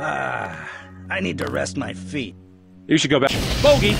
I need to rest my feet. You should go back. Bogey!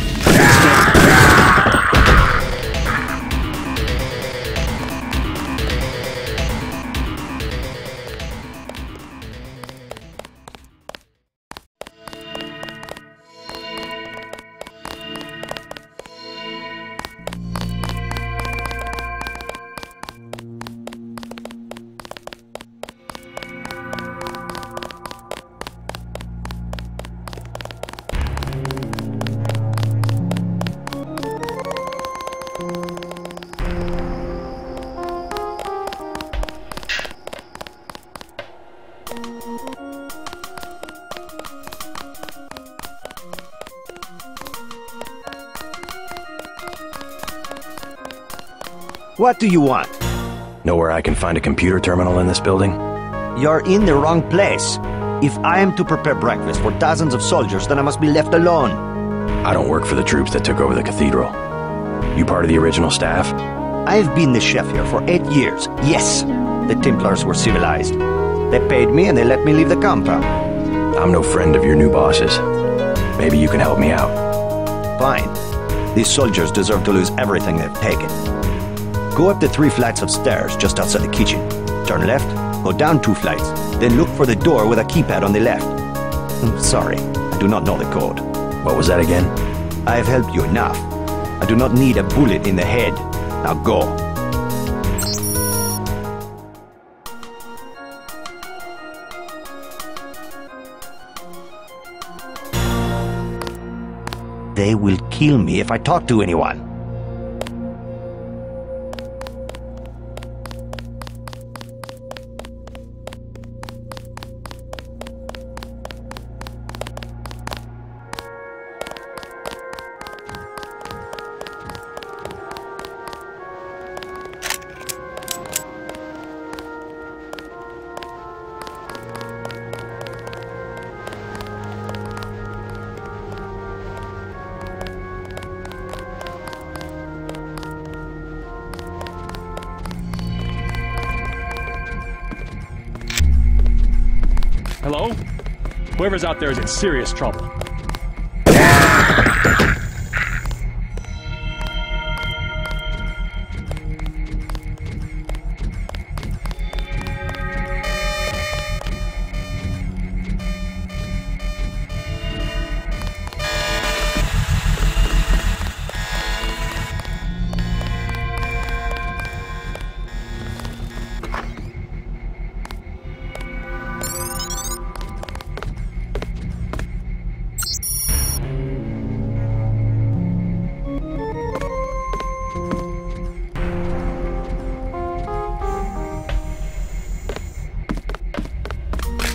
What do you want? Know where I can find a computer terminal in this building? You're in the wrong place. If I am to prepare breakfast for dozens of soldiers, then I must be left alone. I don't work for the troops that took over the cathedral. You part of the original staff? I've been the chef here for 8 years. Yes, the Templars were civilized. They paid me and they let me leave the compound. I'm no friend of your new bosses. Maybe you can help me out. Fine. These soldiers deserve to lose everything they've taken. Go up the 3 flights of stairs just outside the kitchen. Turn left, go down 2 flights, then look for the door with a keypad on the left. Sorry, I do not know the code. What was that again? I have helped you enough. I do not need a bullet in the head. Now go. They will kill me if I talk to anyone. Hello? Whoever's out there is in serious trouble.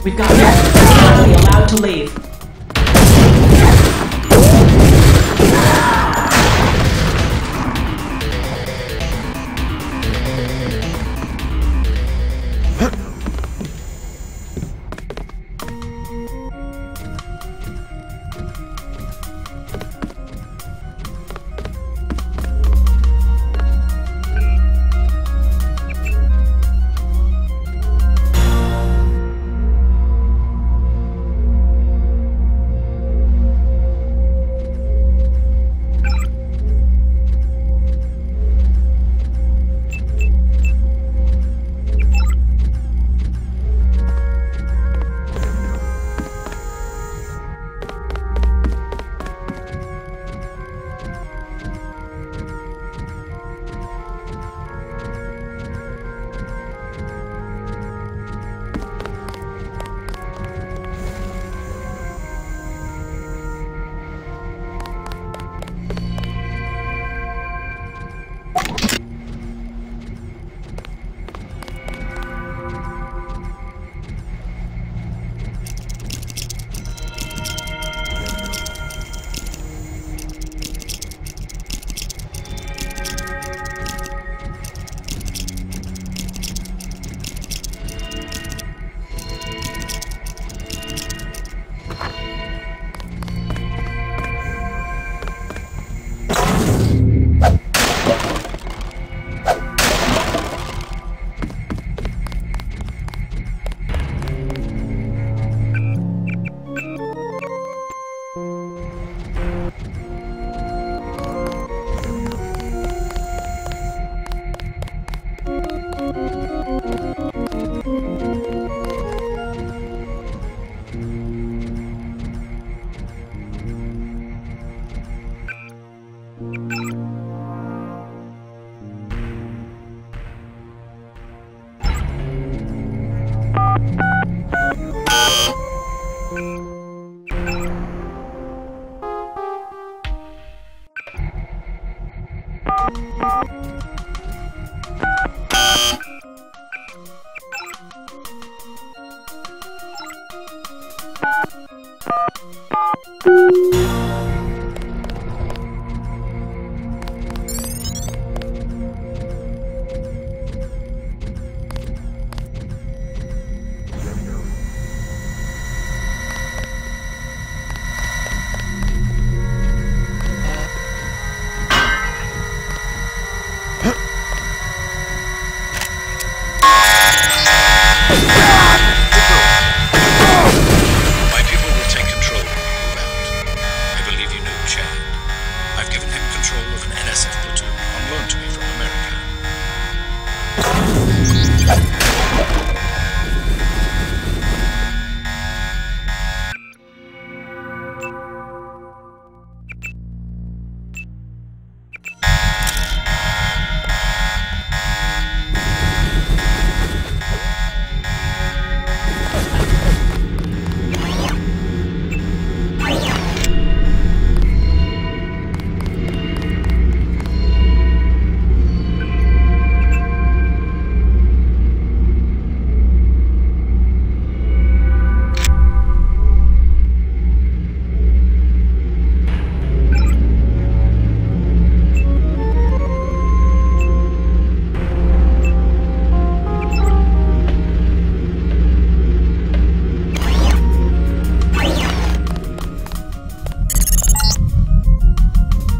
We've got guests not be allowed to leave.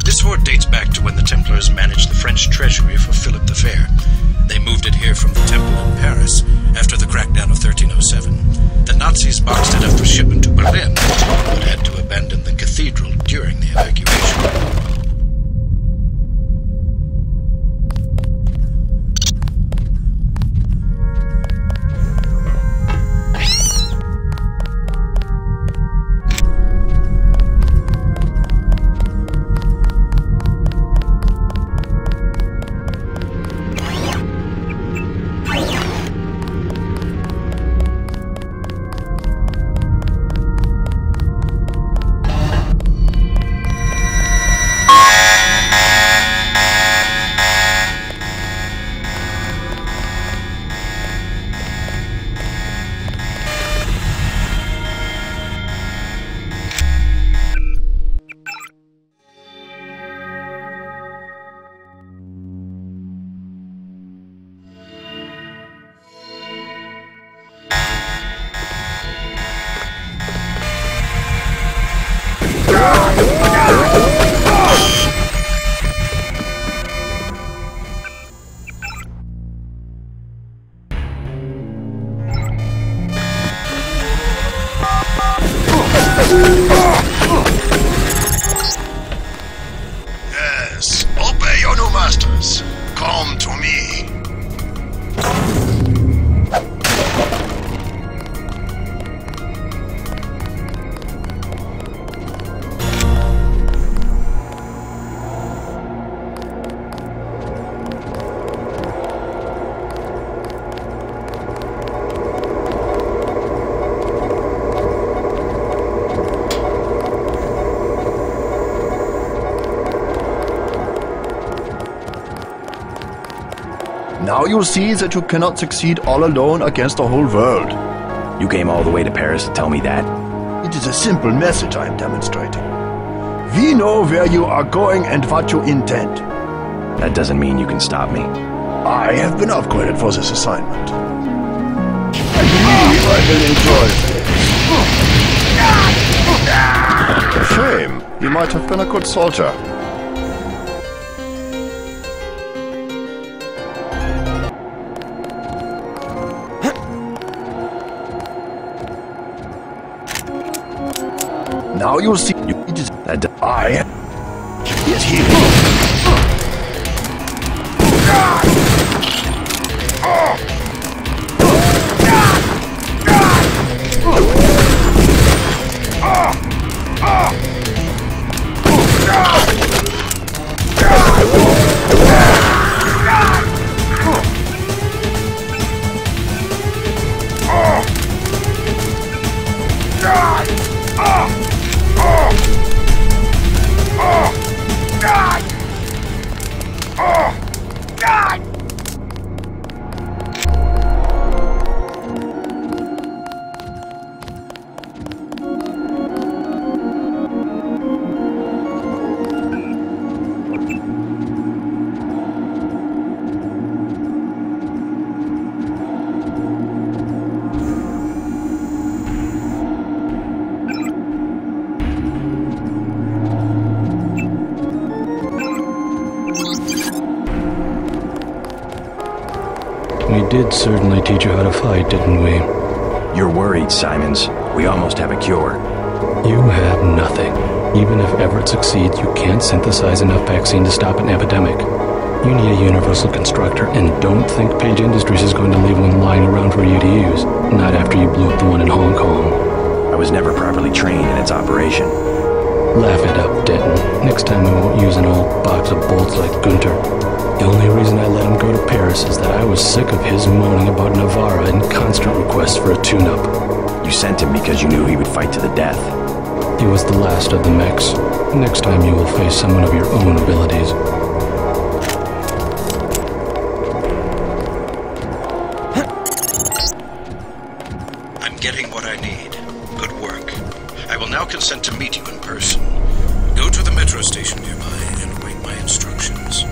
This fort dates back to when the Templars managed the French treasury for Philip the Fair. They moved it here from the temple in Paris after the crackdown of 1307. The Nazis boxed it up for shipment to Berlin, but had to abandon the cathedral during the evacuation. Yes, obey your new masters. Come to me. Now you see that you cannot succeed all alone against the whole world. You came all the way to Paris to tell me that? It is a simple message I am demonstrating. We know where you are going and what you intend. That doesn't mean you can stop me. I have been upgraded for this assignment. I believe I will enjoy this. Shame. You might have been a good soldier. Now you see, it is that I is here. We did certainly teach you how to fight, didn't we? You're worried, Simons. We almost have a cure. You have nothing. Even if Everett succeeds, you can't synthesize enough vaccine to stop an epidemic. You need a universal constructor, and don't think Page Industries is going to leave one lying around for you to use. Not after you blew up the one in Hong Kong. I was never properly trained in its operation. Laugh it up, Denton. Next time we won't use an old box of bolts like Gunter. The only reason I let him go to Paris is that I was sick of his moaning about Navarra and constant requests for a tune-up. You sent him because you knew he would fight to the death. He was the last of the mechs. Next time you will face someone of your own abilities. I'm getting what I need. Good work. I will now consent to meet you in person. Go to the metro station nearby and await my instructions.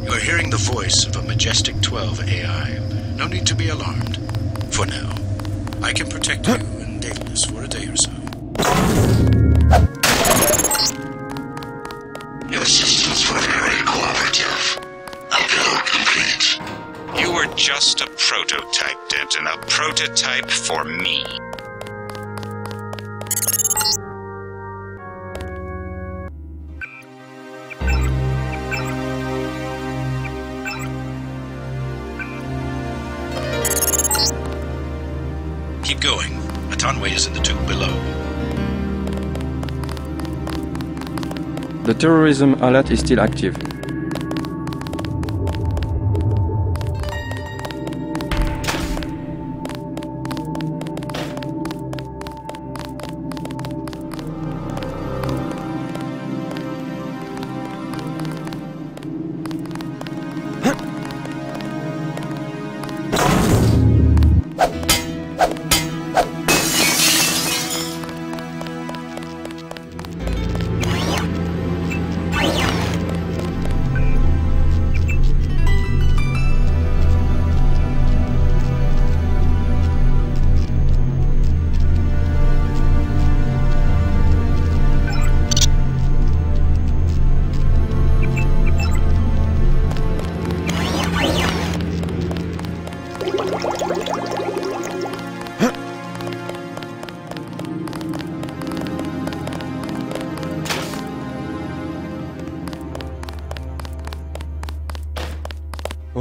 You're hearing the voice of a Majestic 12 AI. No need to be alarmed. For now, I can protect you and Daedalus for a day or so. Your systems were very cooperative. Upload complete. You were just a prototype, Denton. A prototype for me. Keep going. A Tanway is in the tube below. The terrorism alert is still active.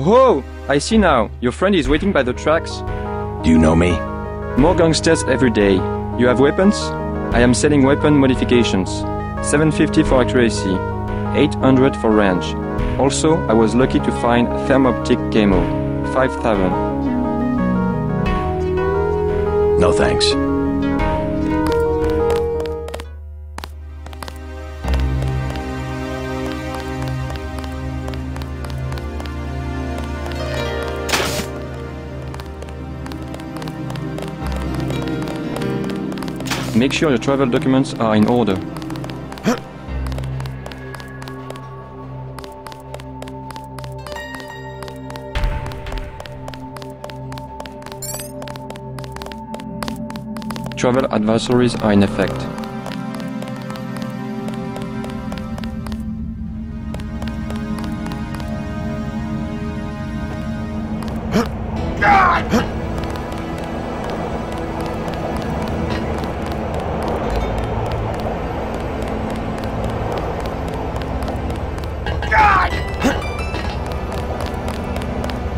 Oh, I see now. Your friend is waiting by the tracks. Do you know me? More gangsters every day. You have weapons? I am selling weapon modifications. 750 for accuracy, 800 for range. Also, I was lucky to find thermoptic camo, 5,000. No thanks. Make sure your travel documents are in order. Travel advisories are in effect.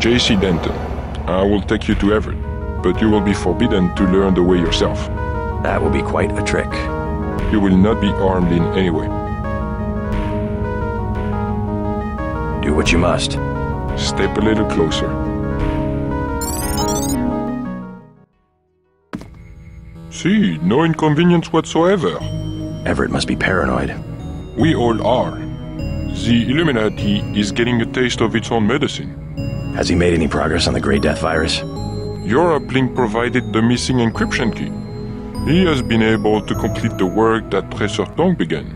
J.C. Denton, I will take you to Everett, but you will be forbidden to learn the way yourself. That will be quite a trick. You will not be armed in any way. Do what you must. Step a little closer. See, no inconvenience whatsoever. Everett must be paranoid. We all are. The Illuminati is getting a taste of its own medicine. Has he made any progress on the Grey Death virus? Your uplink provided the missing encryption key. He has been able to complete the work that Professor Tong began.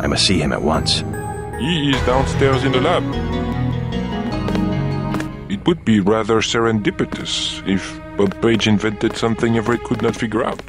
I must see him at once. He is downstairs in the lab. It would be rather serendipitous if Bob Page invented something Everett could not figure out.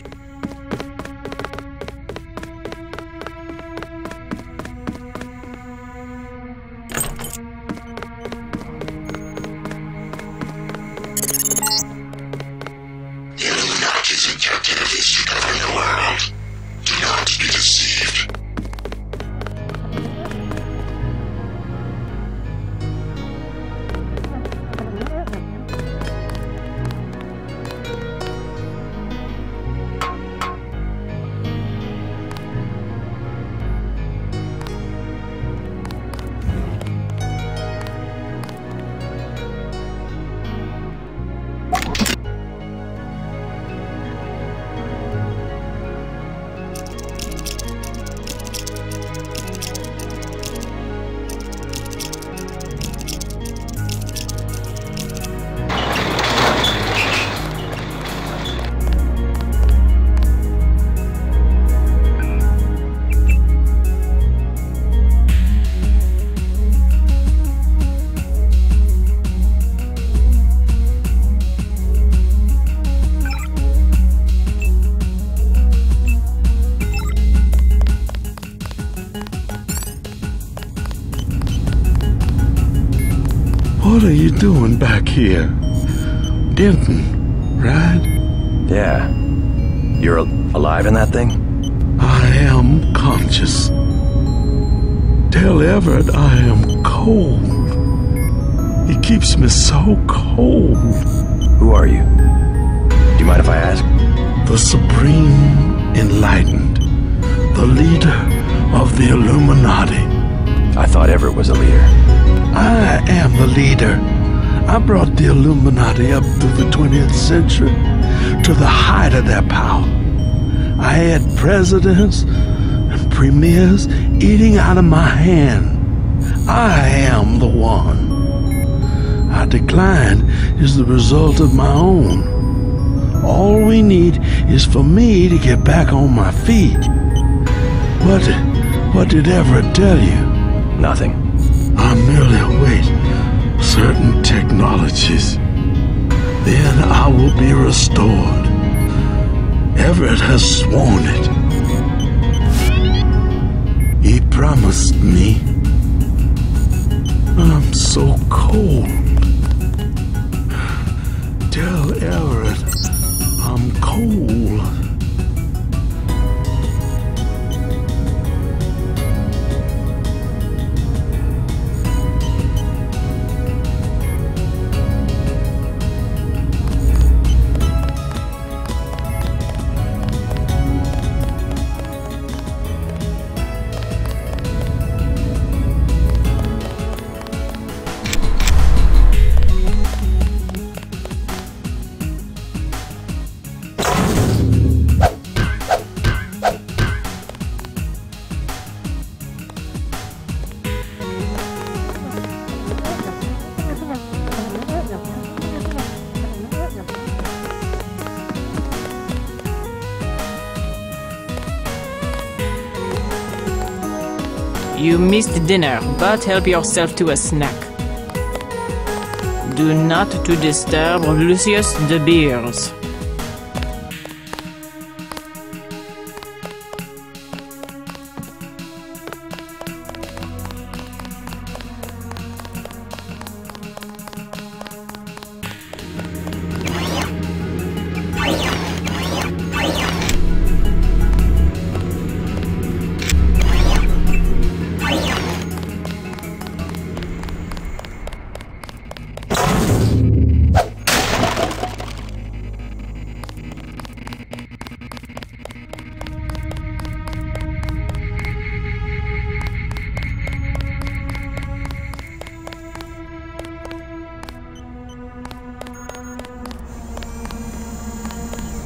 What are you doing back here? Denton, right? Yeah. You're alive in that thing? I am conscious. Tell Everett I am cold. He keeps me so cold. Who are you? Do you mind if I ask? The Supreme Enlightened. The leader of the Illuminati. I thought Everett was a leader. I am the leader. I brought the Illuminati up through the 20th century to the height of their power. I had presidents and premiers eating out of my hand. I am the one. Our decline is the result of my own. All we need is for me to get back on my feet. What did Everett tell you? Nothing. I merely await certain technologies. Then I will be restored. Everett has sworn it. He promised me. I'm so cold. Tell Everett I'm cold. You missed dinner, but help yourself to a snack. Do not to disturb Lucius De Beers.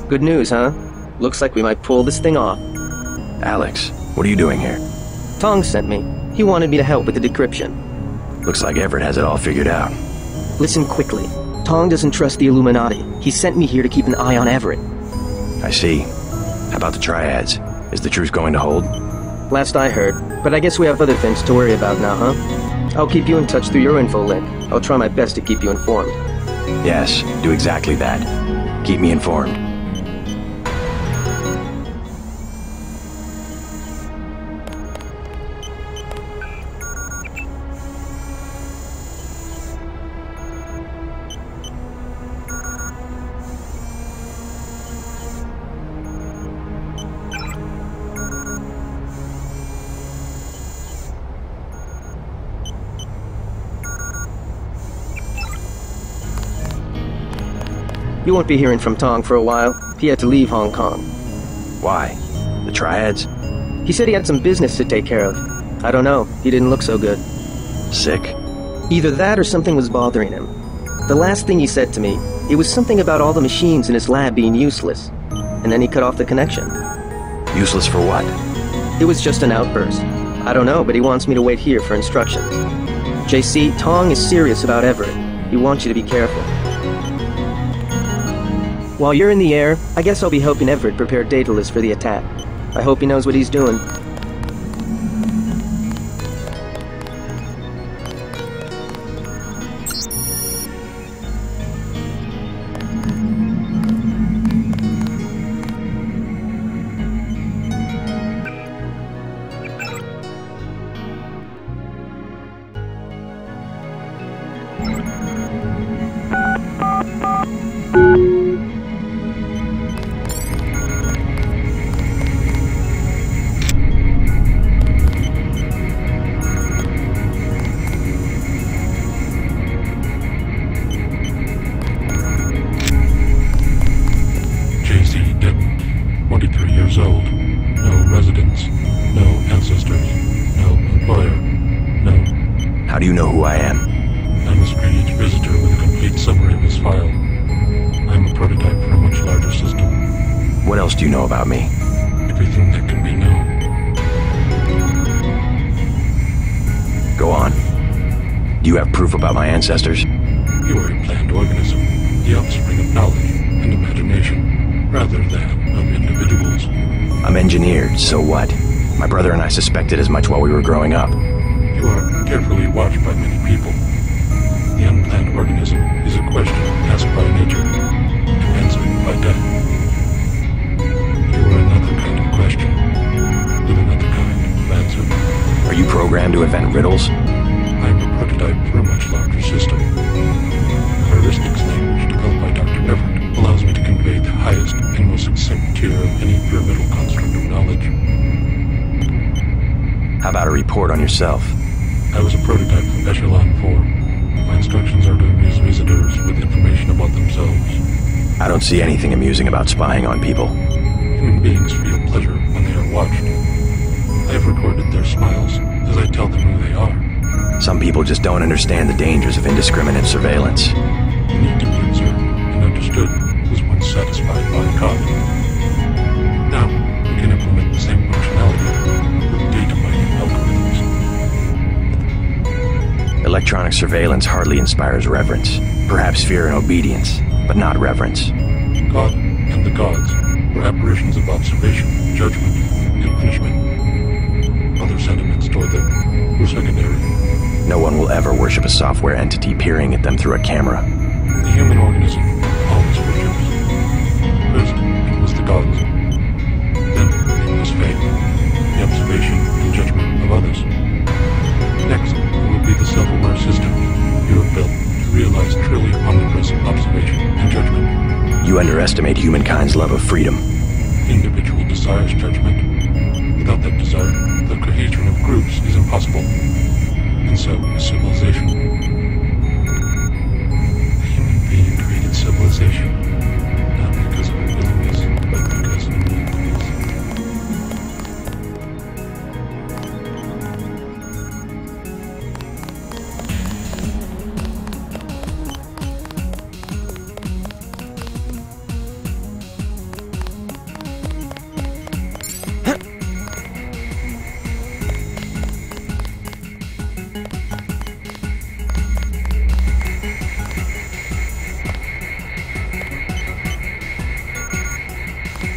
Good news, huh? Looks like we might pull this thing off. Alex, what are you doing here? Tong sent me. He wanted me to help with the decryption. Looks like Everett has it all figured out. Listen quickly. Tong doesn't trust the Illuminati. He sent me here to keep an eye on Everett. I see. How about the triads? Is the truth going to hold? Last I heard, but I guess we have other things to worry about now, huh? I'll keep you in touch through your info link. I'll try my best to keep you informed. Yes, do exactly that. Keep me informed. You won't be hearing from Tong for a while. He had to leave Hong Kong. Why? The triads? He said he had some business to take care of. I don't know. He didn't look so good. Sick? Either that or something was bothering him. The last thing he said to me, it was something about all the machines in his lab being useless. And then he cut off the connection. Useless for what? It was just an outburst. I don't know, but he wants me to wait here for instructions. JC, Tong is serious about Everett. He wants you to be careful. While you're in the air, I guess I'll be helping Everett prepare Daedalus for the attack. I hope he knows what he's doing. How do you know who I am? I'm a strange visitor with a complete summary of his file. I'm a prototype for a much larger system. What else do you know about me? Everything that can be known. Go on. Do you have proof about my ancestors? You are a planned organism, the offspring of knowledge and imagination, rather than of individuals. I'm engineered, so what? My brother and I suspected as much while we were growing up. You are carefully watched by many people. The unplanned organism is a question asked by nature and answered by death. You are another kind of question, with another kind of answer. Are you programmed to invent riddles? I am a prototype for a much larger system. The heuristics language developed by Dr. Everett allows me to convey the highest and most succinct tier of any pyramidal construct of knowledge. How about a report on yourself? I was a prototype for Echelon 4. My instructions are to amuse visitors with information about themselves. I don't see anything amusing about spying on people. Human beings feel pleasure when they are watched. I have recorded their smiles as I tell them who they are. Some people just don't understand the dangers of indiscriminate surveillance. The need to be observed and understood was once satisfied by God. Now, we can implement the same functionality with data mining algorithms. Electronic surveillance hardly inspires reverence. Perhaps fear and obedience, but not reverence. God and the gods were apparitions of observation, judgment, and punishment. Other sentiments toward them were secondary. No one will ever worship a software entity peering at them through a camera. The human organism always worships. First, it was the gods. Then, it was faith, the observation and judgment of others. Next, it will be the self-aware system you have built to realize truly omnipresent observation and judgment. You underestimate humankind's love of freedom. Individual desires judgment. Without that desire, the cohesion of groups is impossible. And so is civilization. The human being created civilization, not because of a willingness, but because of a neediness.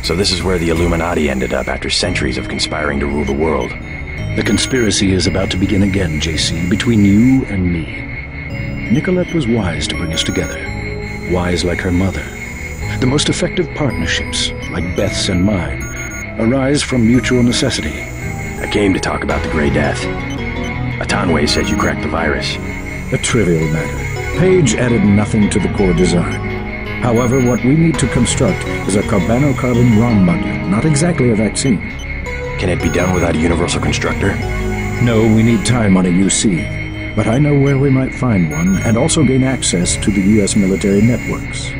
So this is where the Illuminati ended up after centuries of conspiring to rule the world. The conspiracy is about to begin again, JC, between you and me. Nicolette was wise to bring us together. Wise like her mother. The most effective partnerships, like Beth's and mine, arise from mutual necessity. I came to talk about the Grey Death. Atanwe said you cracked the virus. A trivial matter. Page added nothing to the core design. However, what we need to construct is a carbon ROM module, not exactly a vaccine. Can it be done without a universal constructor? No, we need time on a UC. But I know where we might find one, and also gain access to the U.S. military networks.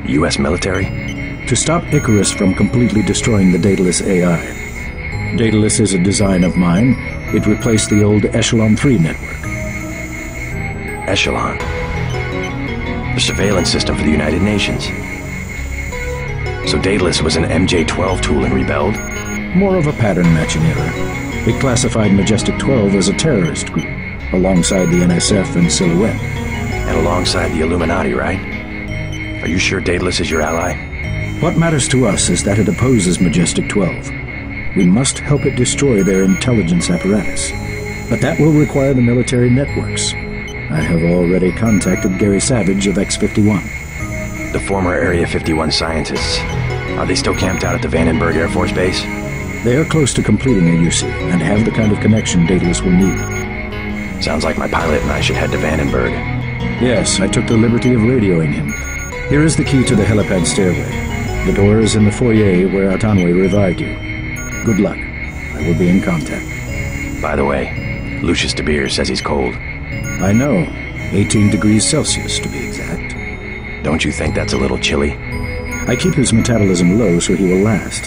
U.S. military? To stop Icarus from completely destroying the Daedalus AI. Daedalus is a design of mine. It replaced the old Echelon 3 network. Echelon? The surveillance system for the United Nations. So Daedalus was an MJ-12 tool and rebelled? More of a pattern-matching error. It classified Majestic 12 as a terrorist group, alongside the NSF and Silhouette. And alongside the Illuminati, right? Are you sure Daedalus is your ally? What matters to us is that it opposes Majestic 12. We must help it destroy their intelligence apparatus. But that will require the military networks. I have already contacted Gary Savage of X-51. The former Area 51 scientists. Are they still camped out at the Vandenberg Air Force Base? They are close to completing a UC and have the kind of connection Daedalus will need. Sounds like my pilot and I should head to Vandenberg. Yes, I took the liberty of radioing him. Here is the key to the helipad stairway. The door is in the foyer where Atanwe revived you. Good luck. I will be in contact. By the way, Lucius de Beers says he's cold. I know. 18 degrees Celsius, to be exact. Don't you think that's a little chilly? I keep his metabolism low so he will last.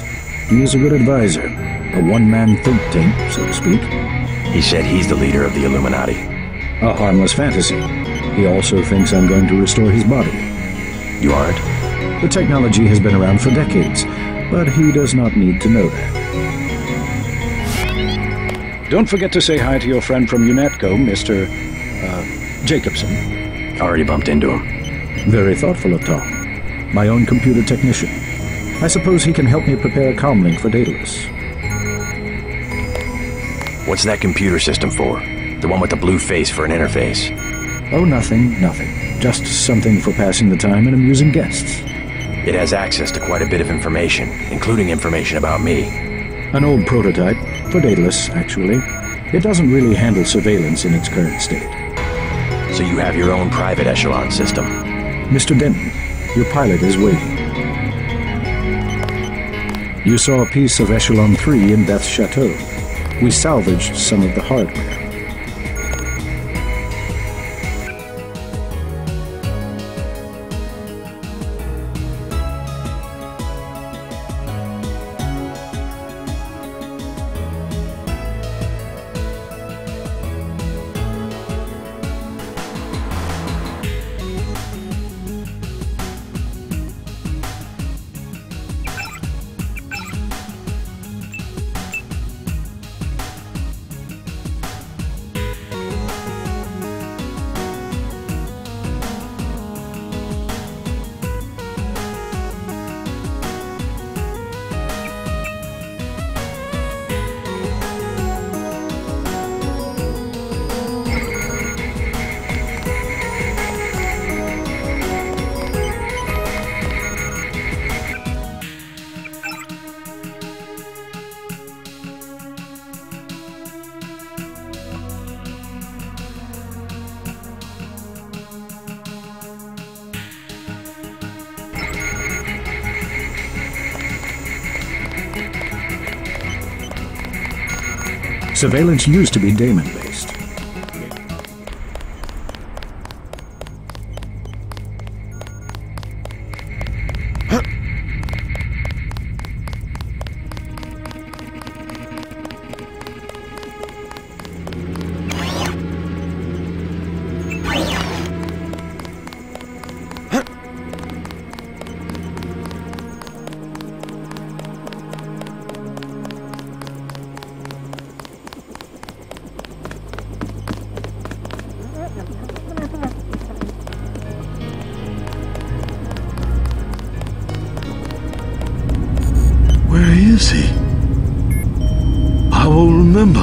He is a good advisor. A one-man think tank, so to speak. He said he's the leader of the Illuminati. A harmless fantasy. He also thinks I'm going to restore his body. You aren't? The technology has been around for decades, but he does not need to know that. Don't forget to say hi to your friend from UNATCO, Mr. Jacobson. Already bumped into him. Very thoughtful of Tom. My own computer technician. I suppose he can help me prepare a comlink for Daedalus. What's that computer system for? The one with the blue face for an interface? Oh, nothing. Just something for passing the time and amusing guests. It has access to quite a bit of information, including information about me. An old prototype, for Daedalus, actually. It doesn't really handle surveillance in its current state. So you have your own private echelon system? Mr. Denton, your pilot is waiting. You saw a piece of Echelon 3 in Beth's chateau. We salvaged some of the hardware. Surveillance used to be daemon-based.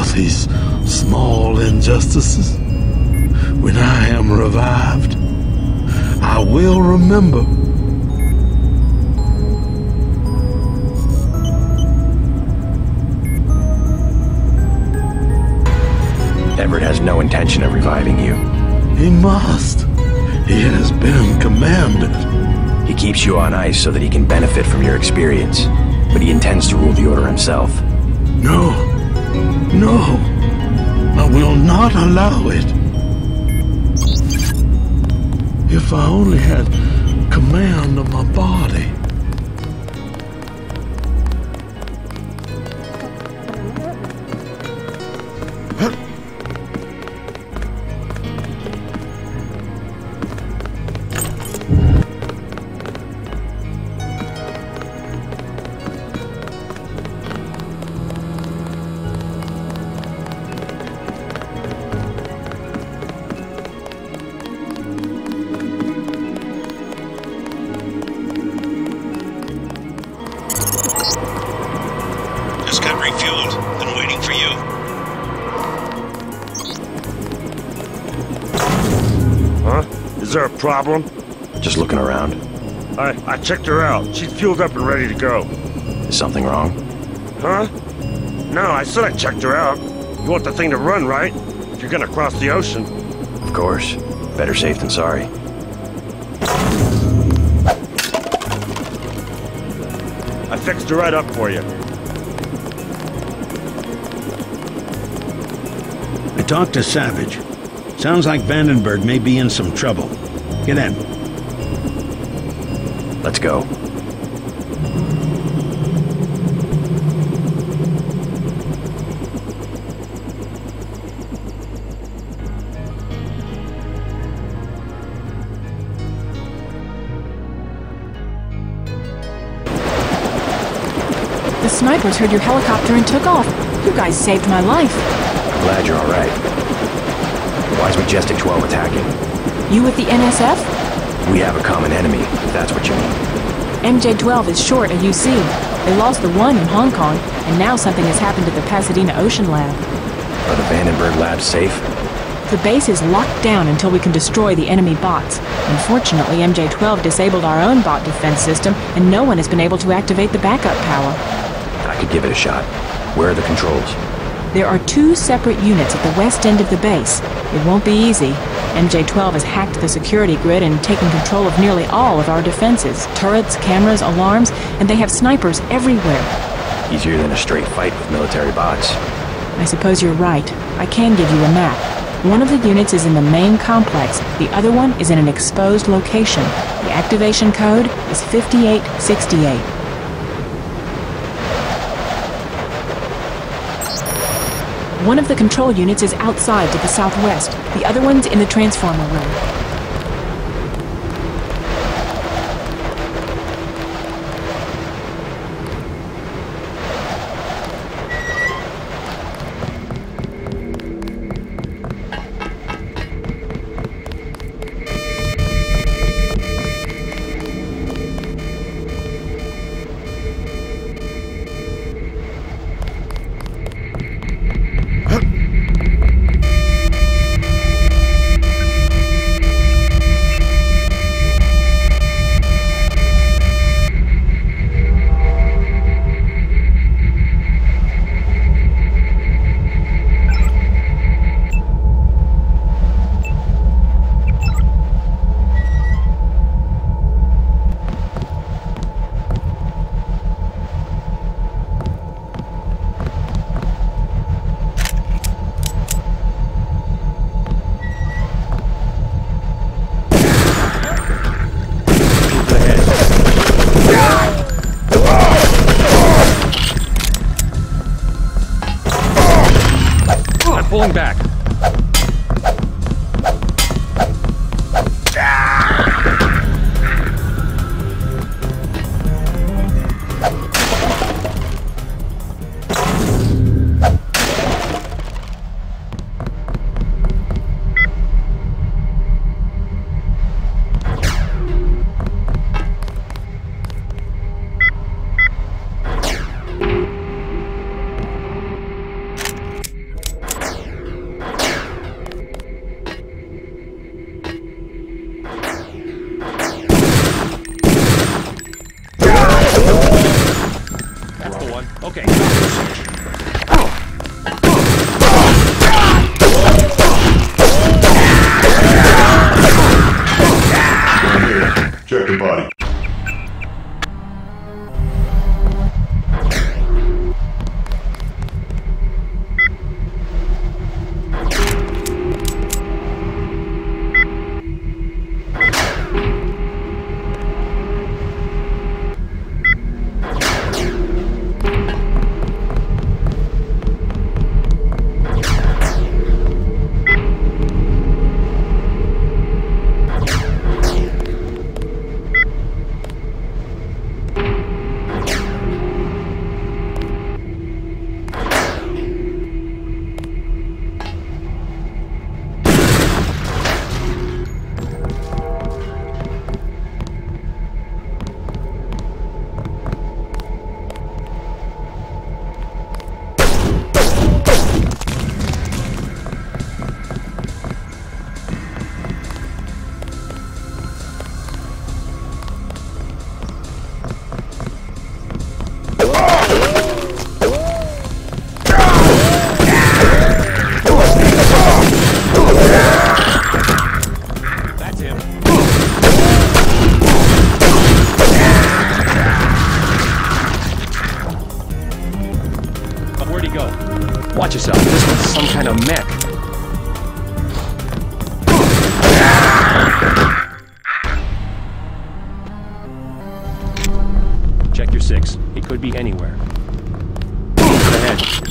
for these small injustices. When I am revived, I will remember. Everett has no intention of reviving you. He must. He has been commanded. He keeps you on ice so that he can benefit from your experience, but he intends to rule the Order himself. No. No. I will not allow it. If I only had command of my body. Is there a problem? Just looking around. I checked her out. She's fueled up and ready to go. Is something wrong? Huh? No, I said I checked her out. You want the thing to run, right? If you're gonna cross the ocean. Of course. Better safe than sorry. I fixed her right up for you. I talked to Savage. Sounds like Vandenberg may be in some trouble. Get in. Let's go. The snipers heard your helicopter and took off. You guys saved my life. Glad you're all right. Why's Majestic 12 attacking? You with the NSF? We have a common enemy, if that's what you mean. MJ-12 is short a UC. They lost the one in Hong Kong, and now something has happened at the Pasadena Ocean Lab. Are the Vandenberg labs safe? The base is locked down until we can destroy the enemy bots. Unfortunately, MJ-12 disabled our own bot defense system, and no one has been able to activate the backup power. I could give it a shot. Where are the controls? There are 2 separate units at the west end of the base. It won't be easy. MJ-12 has hacked the security grid and taken control of nearly all of our defenses. Turrets, cameras, alarms, and they have snipers everywhere. Easier than a straight fight with military bots. I suppose you're right. I can give you a map. One of the units is in the main complex. The other one is in an exposed location. The activation code is 5868. One of the control units is outside to the southwest. The other one's in the transformer room. Pulling back. body. Where'd he go? Watch yourself. This one's some kind of mech. Check your 6. He could be anywhere. Ahead.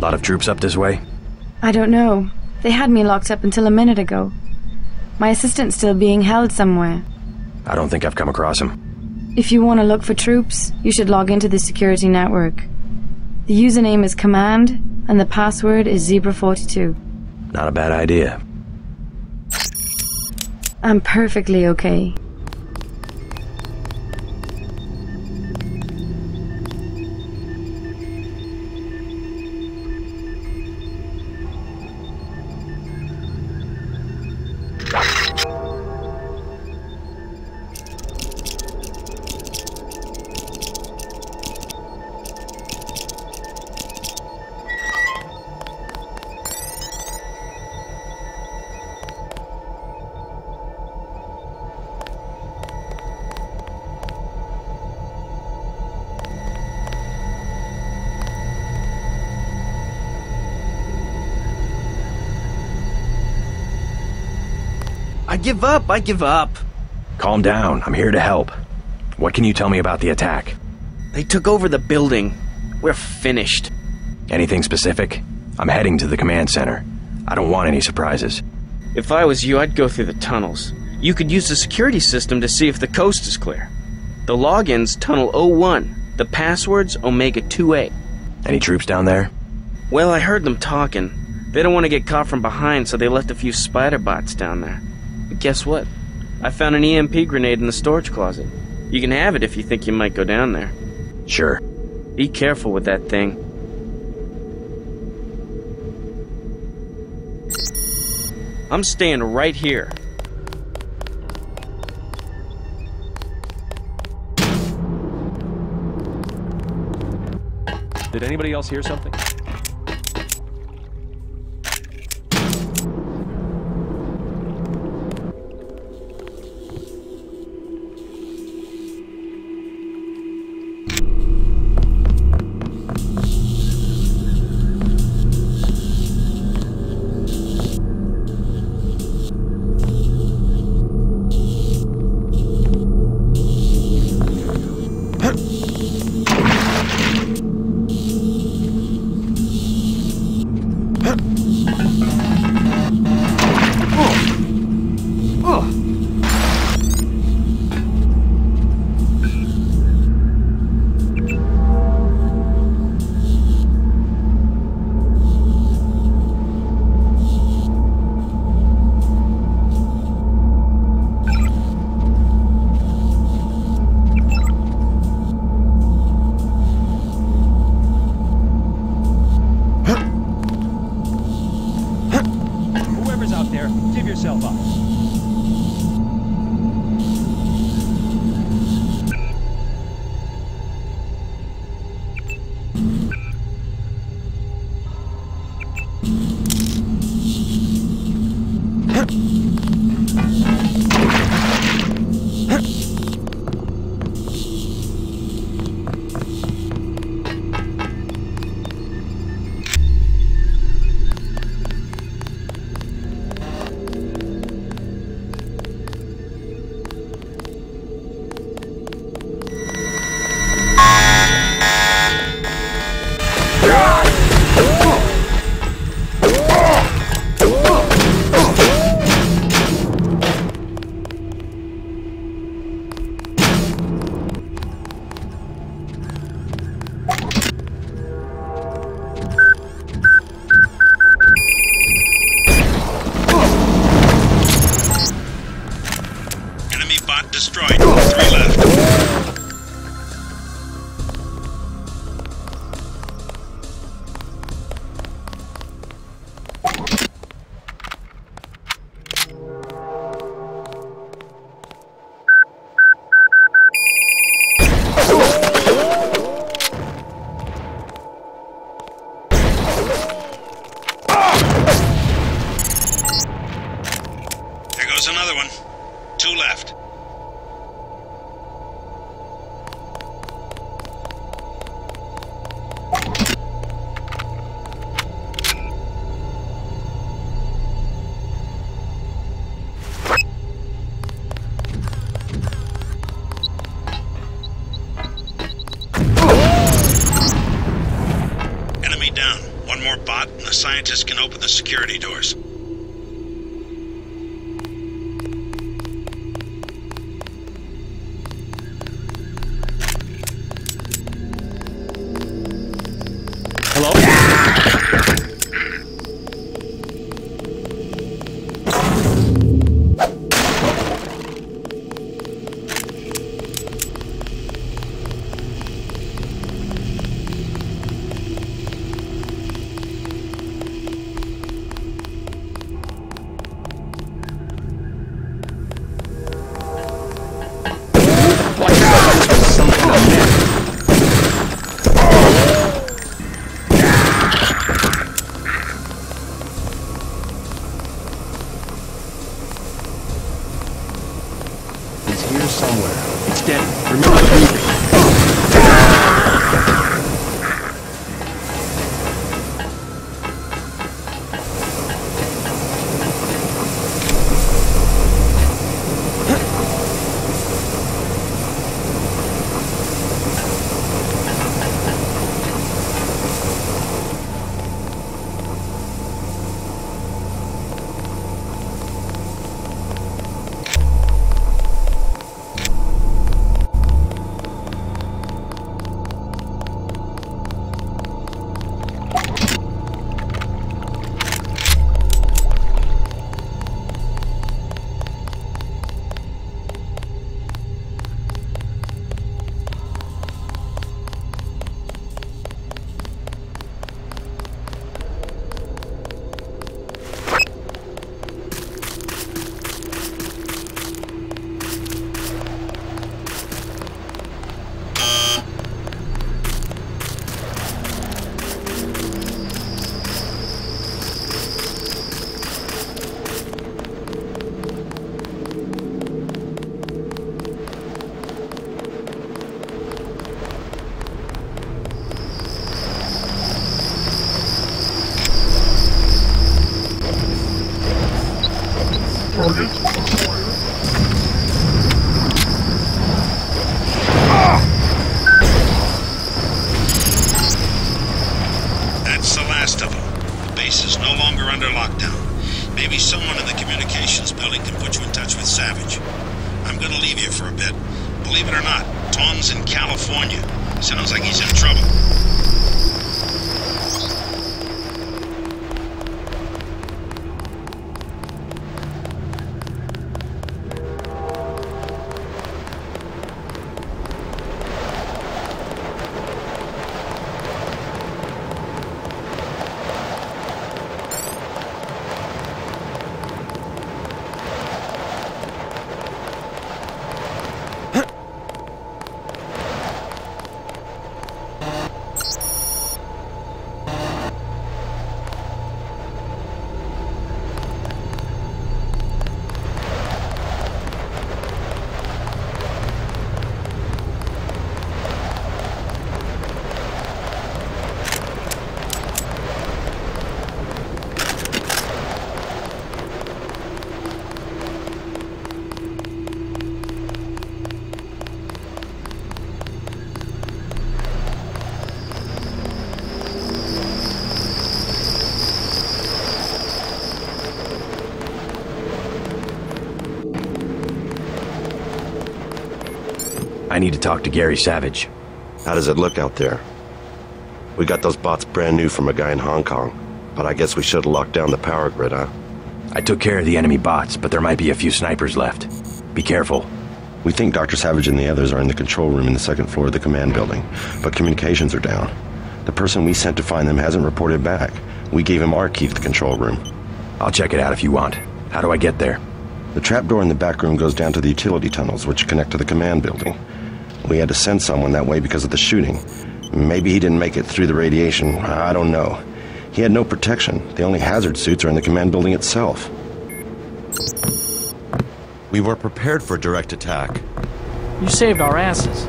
Lot of troops up this way? I don't know. They had me locked up until a minute ago. My assistant's still being held somewhere. I don't think I've come across him. If you want to look for troops, you should log into the security network. The username is Command, and the password is Zebra42. Not a bad idea. I'm perfectly okay. I give up. Calm down, I'm here to help. What can you tell me about the attack? They took over the building. We're finished. Anything specific? I'm heading to the command center. I don't want any surprises. If I was you, I'd go through the tunnels. You could use the security system to see if the coast is clear. The login's Tunnel 01. The password's Omega 2A. Any troops down there? Well, I heard them talking. They don't want to get caught from behind, so they left a few spider bots down there. But guess what? I found an EMP grenade in the storage closet. You can have it if you think you might go down there. Sure. Be careful with that thing. I'm staying right here. Did anybody else hear something? He's here somewhere. It's dead. Remember the briefing. That's the last of them. The base is no longer under lockdown. Maybe someone in the communications building can put you in touch with Savage. I'm gonna leave you for a bit. Believe it or not, Tom's in California. Sounds like he's in trouble. I need to talk to Gary Savage. How does it look out there? We got those bots brand new from a guy in Hong Kong, but I guess we should have locked down the power grid, huh? I took care of the enemy bots, but there might be a few snipers left. Be careful. We think Dr. Savage and the others are in the control room in the second floor of the command building, but communications are down. The person we sent to find them hasn't reported back. We gave him our key to the control room. I'll check it out if you want. How do I get there? The trapdoor in the back room goes down to the utility tunnels, which connect to the command building. We had to send someone that way because of the shooting. Maybe he didn't make it through the radiation. I don't know. He had no protection. The only hazard suits are in the command building itself. We were prepared for direct attack. You saved our asses.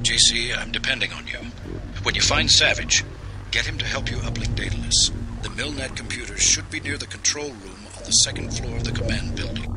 JC, I'm depending on you. When you find Savage, get him to help you uplink Daedalus. The Milnet computers should be near the control room on the second floor of the command building.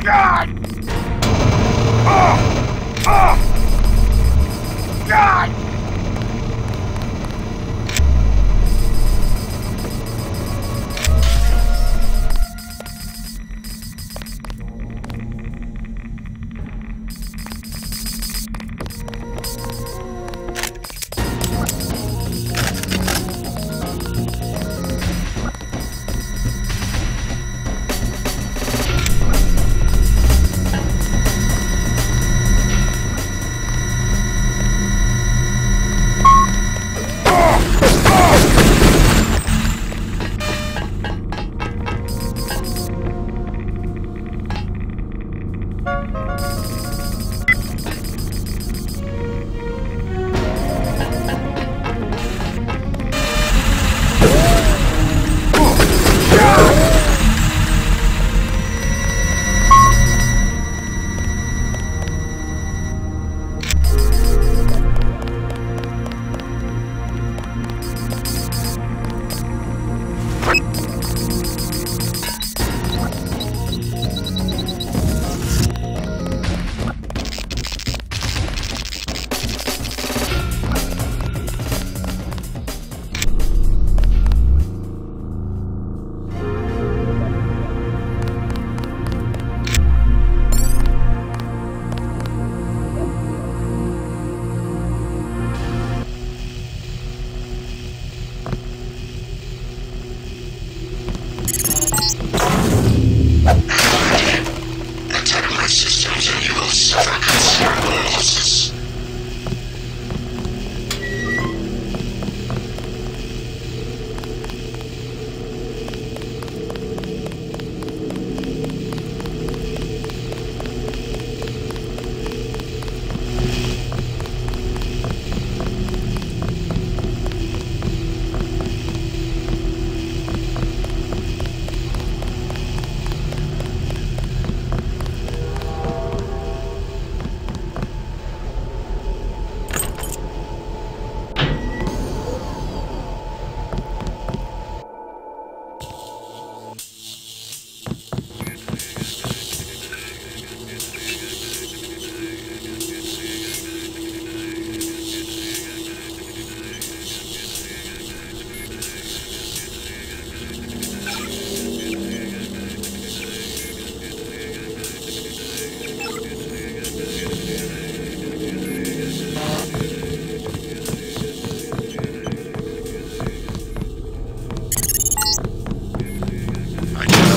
God! God!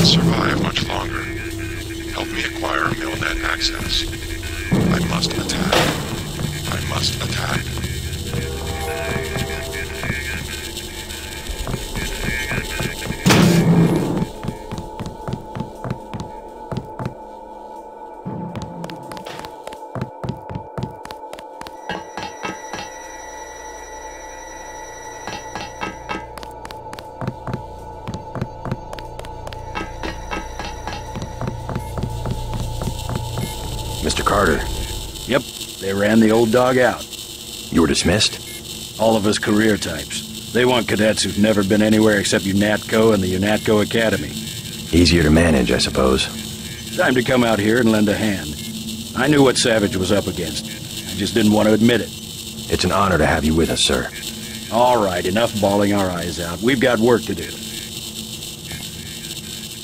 Survive much longer. Help me acquire MillNet access. I must attack. I must attack. Mr. Carter. Yep, they ran the old dog out. You were dismissed? All of us career types. They want cadets who've never been anywhere except UNATCO and the UNATCO Academy. Easier to manage, I suppose. Time to come out here and lend a hand. I knew what Savage was up against. I just didn't want to admit it. It's an honor to have you with us, sir. All right, enough bawling our eyes out. We've got work to do.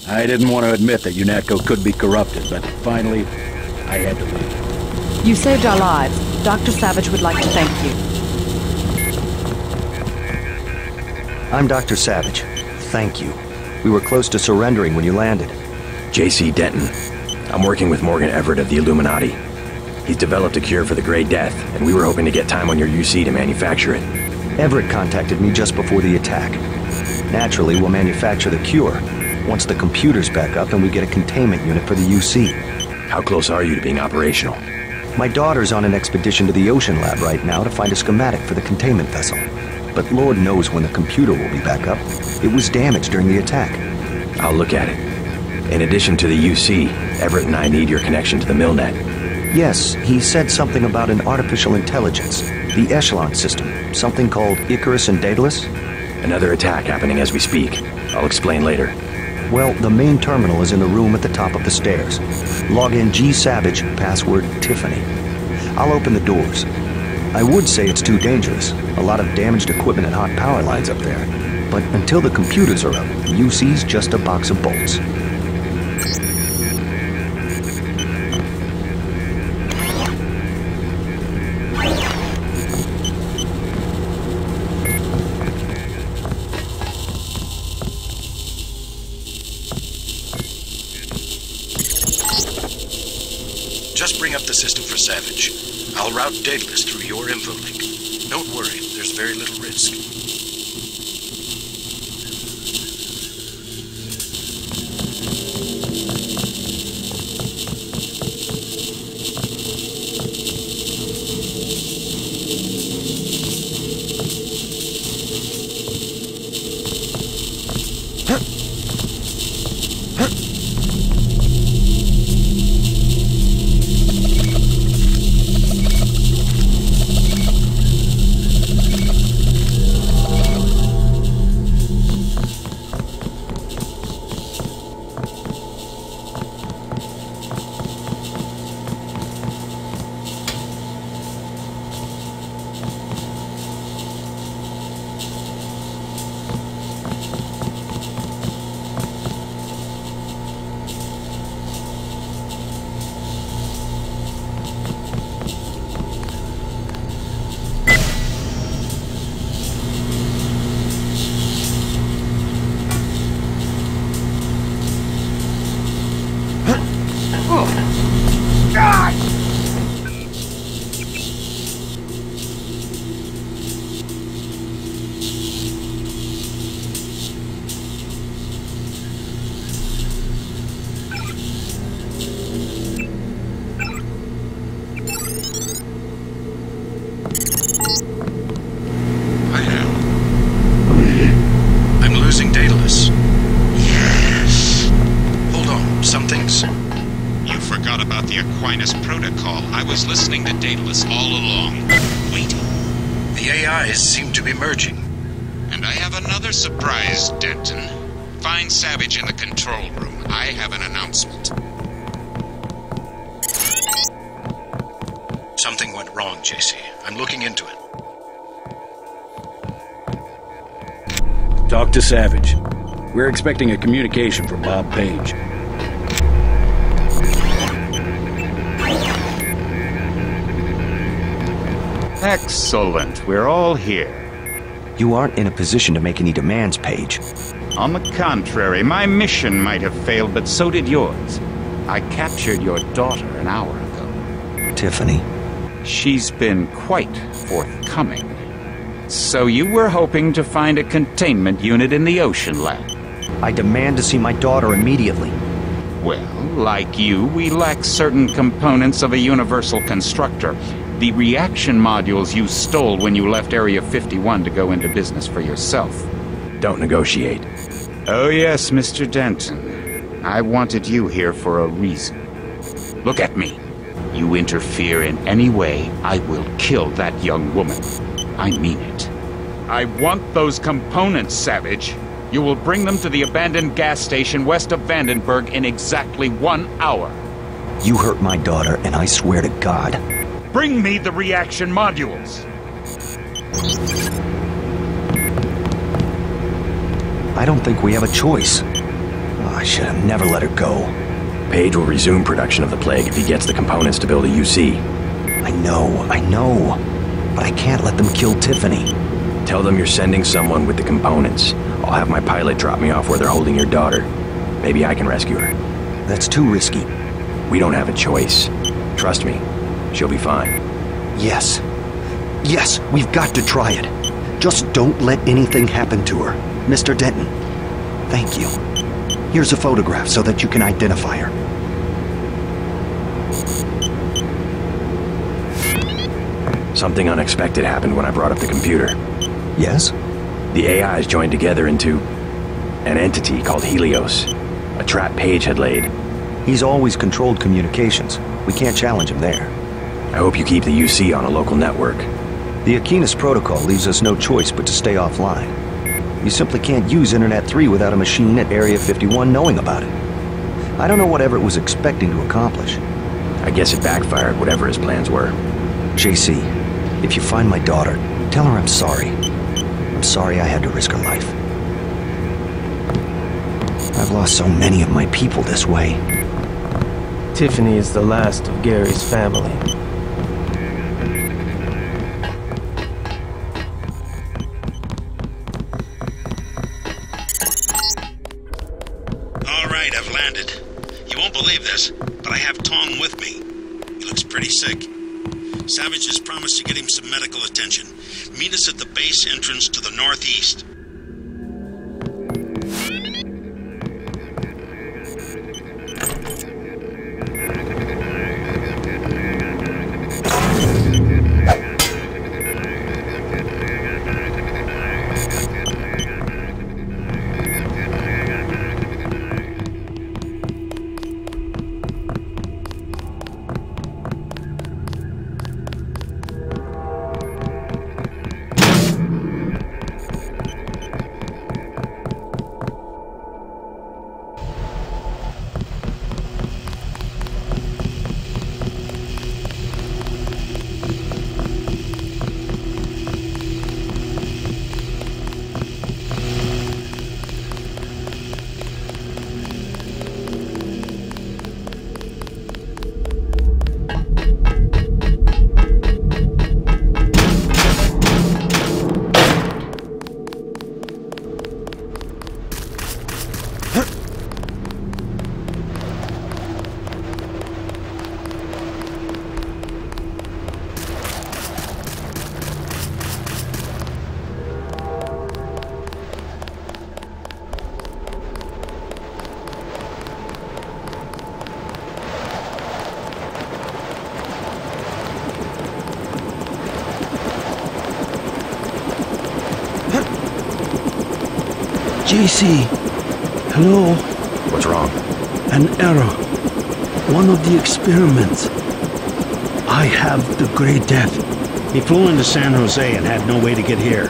I didn't want to admit that UNATCO could be corrupted, but finally, I had to leave. You saved our lives. Dr. Savage would like to thank you. I'm Dr. Savage. Thank you. We were close to surrendering when you landed. J.C. Denton. I'm working with Morgan Everett of the Illuminati. He's developed a cure for the Grey Death, and we were hoping to get time on your UC to manufacture it. Everett contacted me just before the attack. Naturally, we'll manufacture the cure once the computer's back up and we get a containment unit for the UC. How close are you to being operational? My daughter's on an expedition to the Ocean Lab right now to find a schematic for the containment vessel. But Lord knows when the computer will be back up. It was damaged during the attack. I'll look at it. In addition to the UC, Everett and I need your connection to the MillNet. Yes, he said something about an artificial intelligence. The Echelon system. Something called Icarus and Daedalus? Another attack happening as we speak. I'll explain later. Well, the main terminal is in the room at the top of the stairs. Log in G Savage, password Tiffany. I'll open the doors. I would say it's too dangerous. A lot of damaged equipment and hot power lines up there. But until the computers are up, UC's just a box of bolts. Just bring up the system for Savage. I'll route Daedalus through your info link. Don't worry, there's very little risk. Listening to Daedalus all along, waiting. The AIs seem to be merging. And I have another surprise, Denton. Find Savage in the control room. I have an announcement. Something went wrong, JC. I'm looking into it. Talk to Savage. We're expecting a communication from Bob Page. Excellent. We're all here. You aren't in a position to make any demands, Paige. On the contrary, my mission might have failed, but so did yours. I captured your daughter an hour ago. Tiffany. She's been quite forthcoming. So you were hoping to find a containment unit in the Ocean Lab? I demand to see my daughter immediately. Well, like you, we lack certain components of a universal constructor. The reaction modules you stole when you left Area 51 to go into business for yourself. Don't negotiate. Oh yes, Mr. Denton. I wanted you here for a reason. Look at me. You interfere in any way, I will kill that young woman. I mean it. I want those components, Savage. You will bring them to the abandoned gas station west of Vandenberg in exactly 1 hour. You hurt my daughter, and I swear to God. Bring me the reaction modules! I don't think we have a choice. Oh, I should have never let her go. Page will resume production of the Plague if he gets the components to build a UC. I know. But I can't let them kill Tiffany. Tell them you're sending someone with the components. I'll have my pilot drop me off where they're holding your daughter. Maybe I can rescue her. That's too risky. We don't have a choice. Trust me. She'll be fine. Yes, we've got to try it. Just don't let anything happen to her. Mr. Denton, thank you. Here's a photograph so that you can identify her. Something unexpected happened when I brought up the computer. Yes? The AIs joined together into an entity called Helios. A trap Page had laid. He's always controlled communications. We can't challenge him there. I hope you keep the UC on a local network. The Aquinas protocol leaves us no choice but to stay offline. You simply can't use Internet 3 without a machine at Area 51 knowing about it. I don't know what Everett was expecting to accomplish. I guess it backfired, whatever his plans were. JC, if you find my daughter, tell her I'm sorry. I'm sorry I had to risk her life. I've lost so many of my people this way. Tiffany is the last of Gary's family. All right, I've landed. You won't believe this, but I have Tong with me. He looks pretty sick. Savage has promised to get him some medical attention. Meet us at the base entrance to the northeast. JC, hello? What's wrong? An error. One of the experiments. I have the Grey Death. He flew into San Jose and had no way to get here.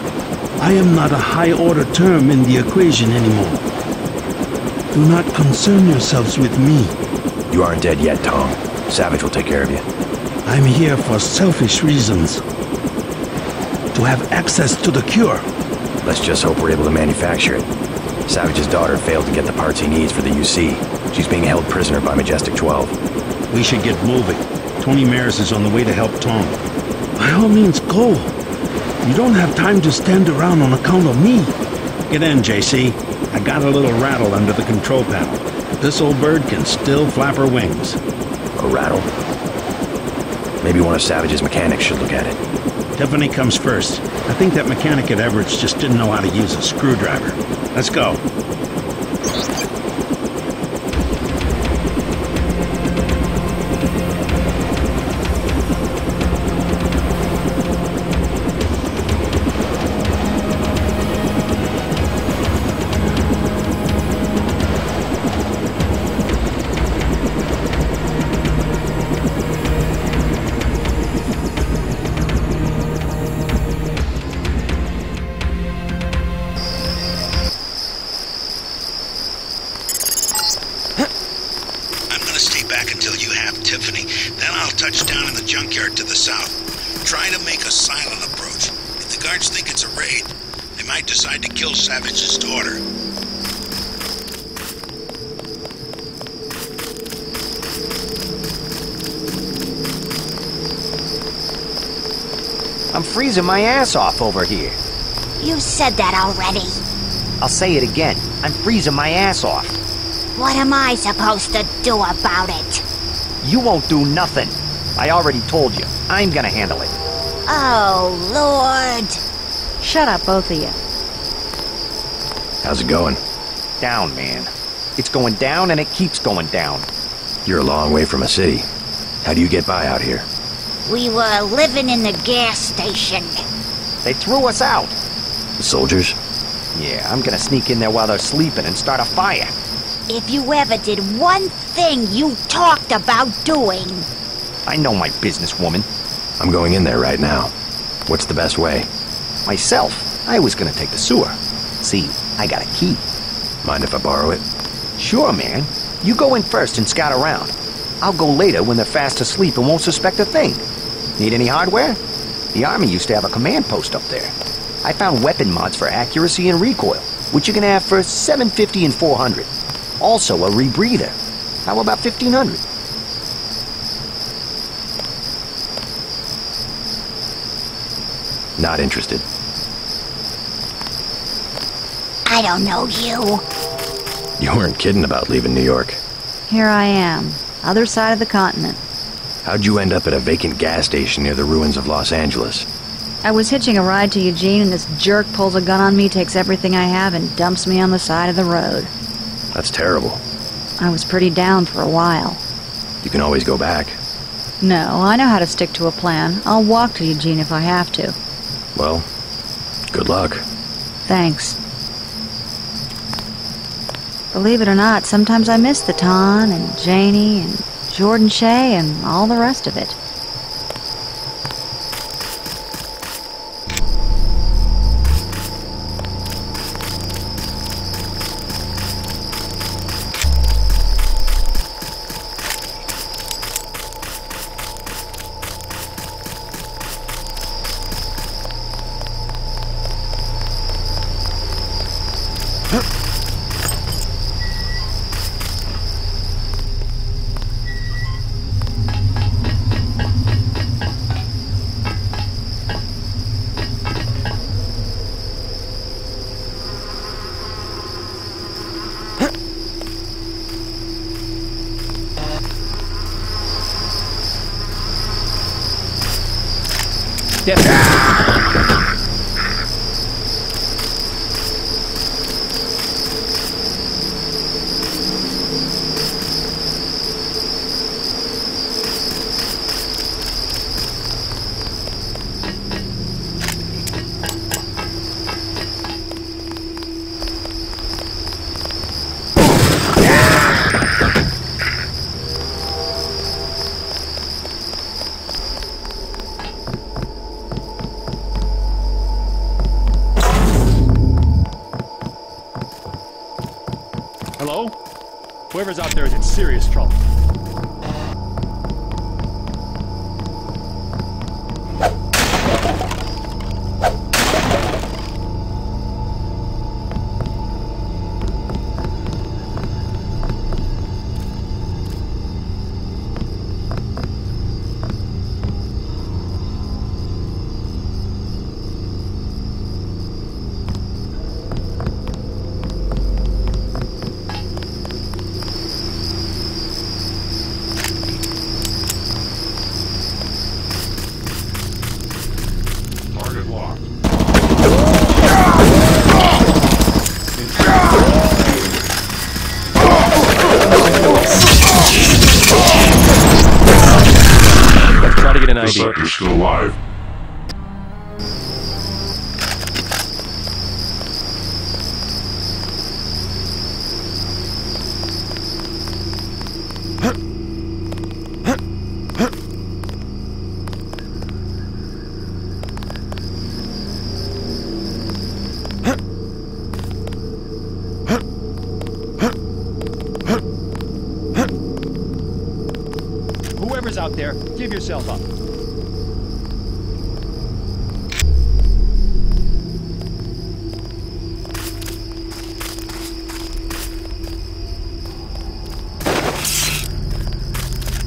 I am not a high-order term in the equation anymore. Do not concern yourselves with me. You aren't dead yet, Tom. Savage will take care of you. I'm here for selfish reasons. To have access to the cure. Let's just hope we're able to manufacture it. Savage's daughter failed to get the parts he needs for the UC. She's being held prisoner by Majestic 12. We should get moving. Tony Maris is on the way to help Tom. By all means, go. You don't have time to stand around on account of me. Get in, JC. I got a little rattle under the control panel. This old bird can still flap her wings. A rattle? Maybe one of Savage's mechanics should look at it. Tiffany comes first. I think that mechanic at Everett's just didn't know how to use a screwdriver. Let's go. Savage's daughter. I'm freezing my ass off over here. You said that already. I'll say it again. I'm freezing my ass off. What am I supposed to do about it? You won't do nothing. I already told you. I'm gonna handle it. Oh, Lord. Shut up, both of you. How's it going? Down, man. It's going down and it keeps going down. You're a long way from a city. How do you get by out here? We were living in the gas station. They threw us out. The soldiers? Yeah, I'm gonna sneak in there while they're sleeping and start a fire. If you ever did one thing you talked about doing. I know my business, woman. I'm going in there right now. What's the best way? Myself. I was gonna take the sewer. See, I got a key. Mind if I borrow it? Sure, man. You go in first and scout around. I'll go later when they're fast asleep and won't suspect a thing. Need any hardware? The Army used to have a command post up there. I found weapon mods for accuracy and recoil, which you can have for $750 and $400. Also a rebreather. How about $1,500? Not interested. I don't know you. You weren't kidding about leaving New York. Here I am, other side of the continent. How'd you end up at a vacant gas station near the ruins of Los Angeles? I was hitching a ride to Eugene and this jerk pulls a gun on me, takes everything I have, and dumps me on the side of the road. That's terrible. I was pretty down for a while. You can always go back. No, I know how to stick to a plan. I'll walk to Eugene if I have to. Well, good luck. Thanks. Believe it or not, sometimes I miss the Ton and Janie and Jordan Shea and all the rest of it. Hello? Whoever's out there is in serious trouble. The sector's still alive. Whoever's out there, give yourself up.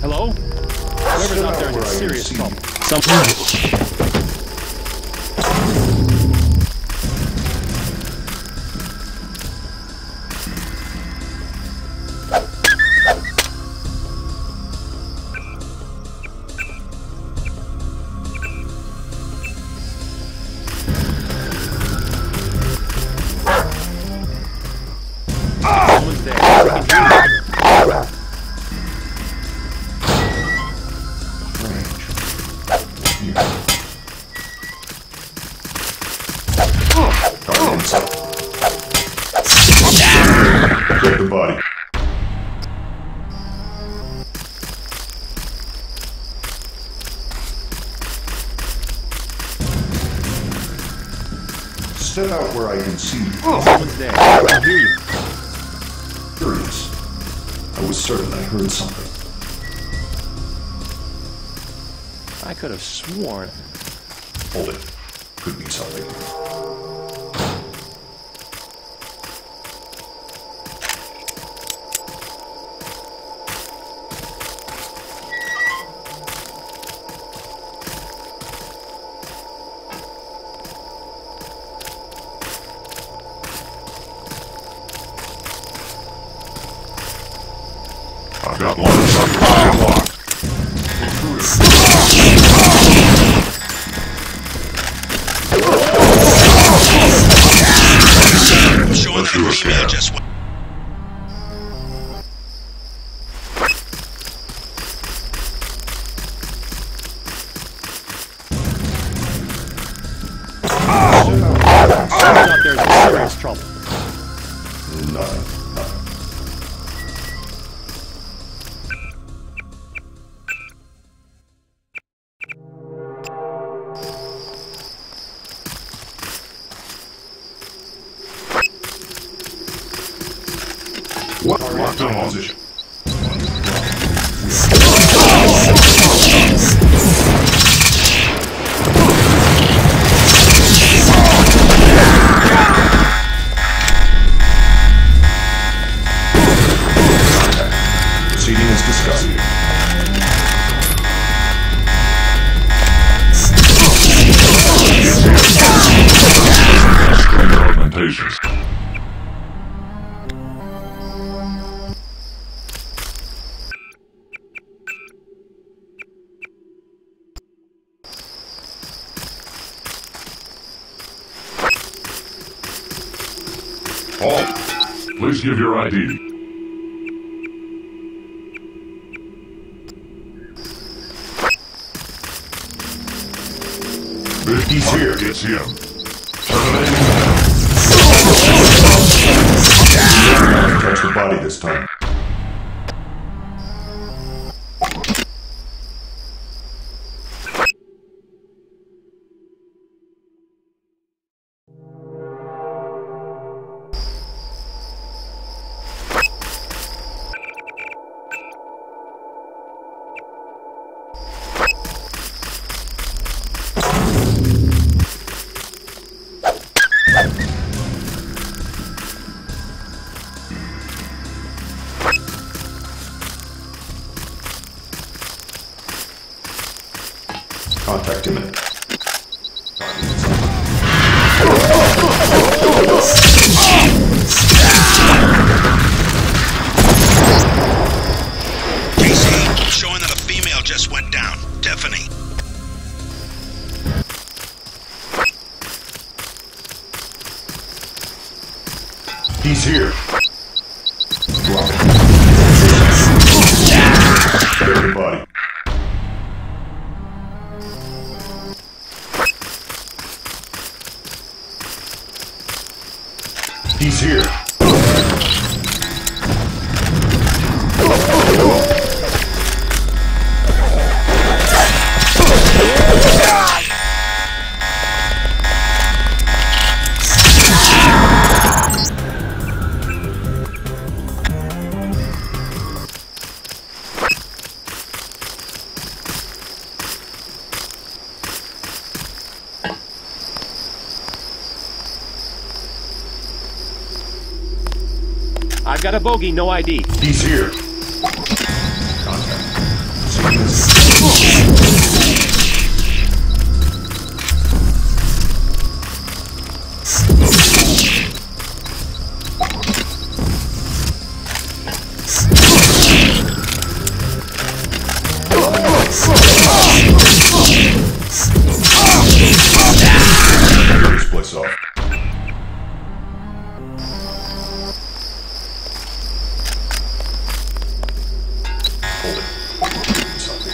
Hello? Whoever's out there is in serious trouble. Someone's there. Step out where I can see you. Someone's there. I hear you. Curious. I was certain I heard something. I could have sworn. Hold it. Could be something. I've got line of sight dialogue. Showing that a female just went. Turns out there's serious trouble. Nothing. Locked on position. Proceeding is discussed. Stronger augmentations. Halt! Please give your ID. He's here. It's him. Terminating him. Catch the body this time. Contact imminent. JC, showing that a female just went down. Tiffany. He's here. Drop it. Bury the body. He's here. I've got a bogey, no ID. He's here. Contact. This place off. Hold it. Something.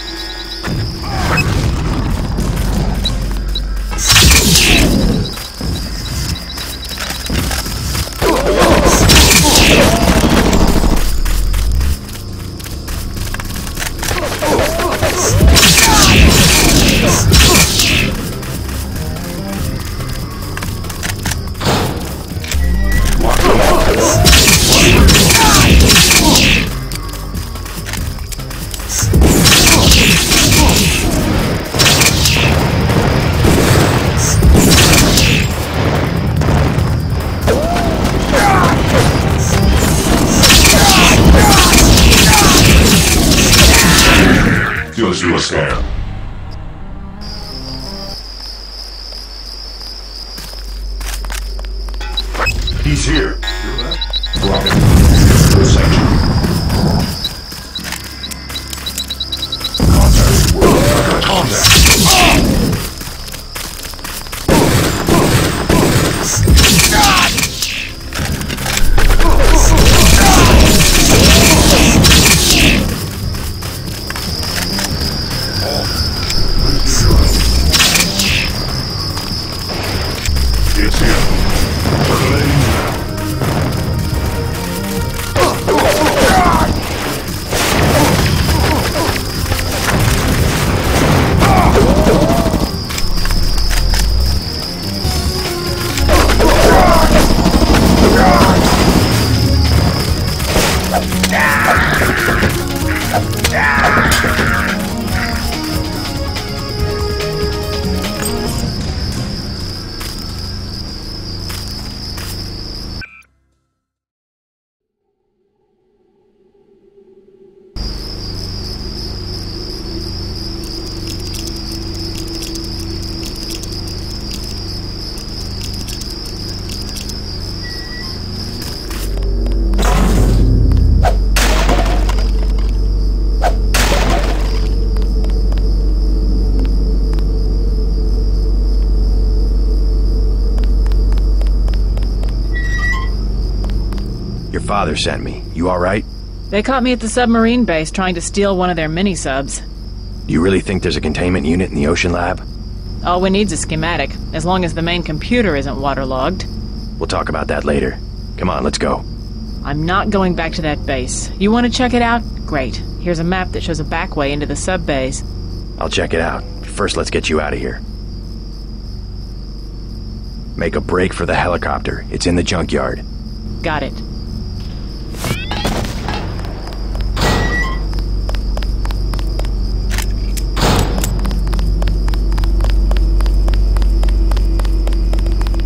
Let's do a scan. He's here. Rocket. Good section. Contact. We're contact. It's him. Terminating now. Your father sent me. You alright? They caught me at the submarine base trying to steal one of their mini-subs. You really think there's a containment unit in the ocean lab? All we need's a schematic, as long as the main computer isn't waterlogged. We'll talk about that later. Come on, let's go. I'm not going back to that base. You want to check it out? Great. Here's a map that shows a back way into the sub-base. I'll check it out. First, let's get you out of here. Make a break for the helicopter. It's in the junkyard. Got it.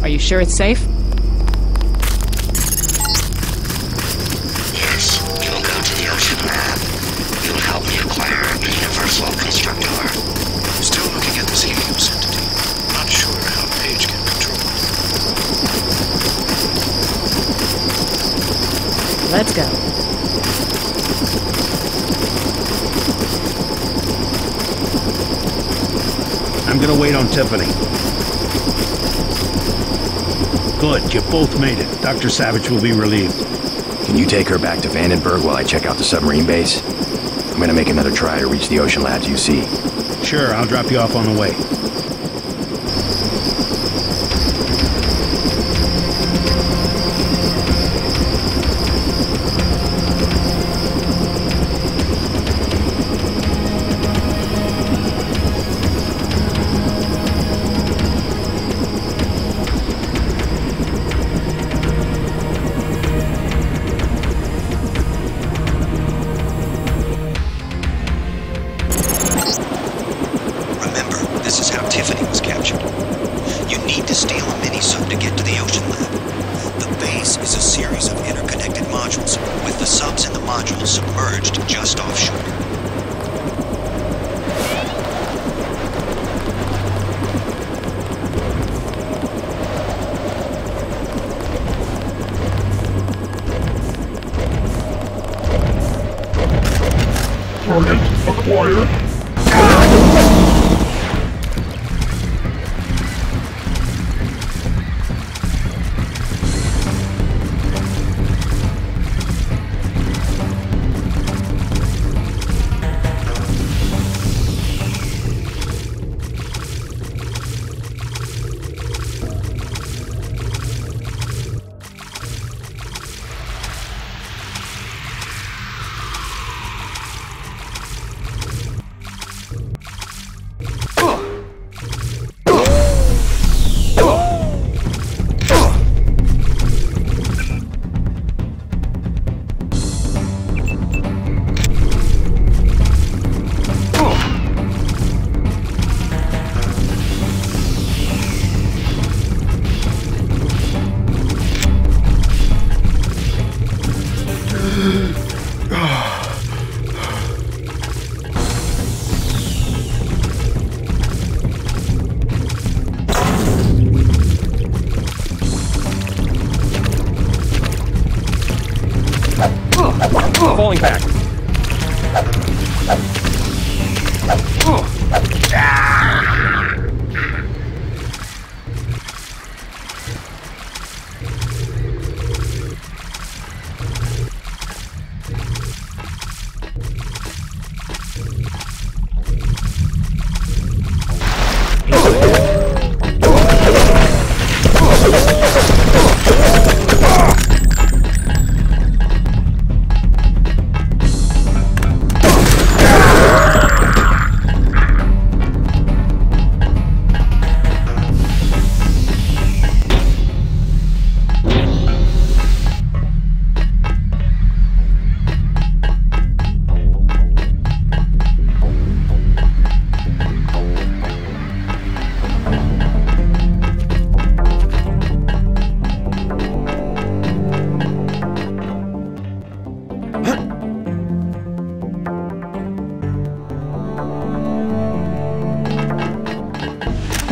Are you sure it's safe? Yes, you'll go to the ocean lab. You'll help me acquire a universal constructor. Still looking at this Helios entity. Not sure how Paige can control it. Let's go. I'm gonna wait on Tiffany. Good, you both made it. Dr. Savage will be relieved. Can you take her back to Vandenberg while I check out the submarine base? I'm gonna make another try to reach the ocean labs you see. Sure, I'll drop you off on the way. Target acquired.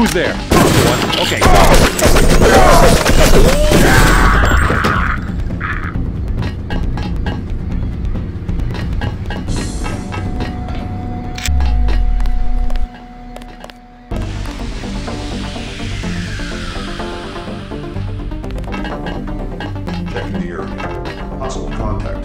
Who's there? Okay. Checking the area. Possible contact.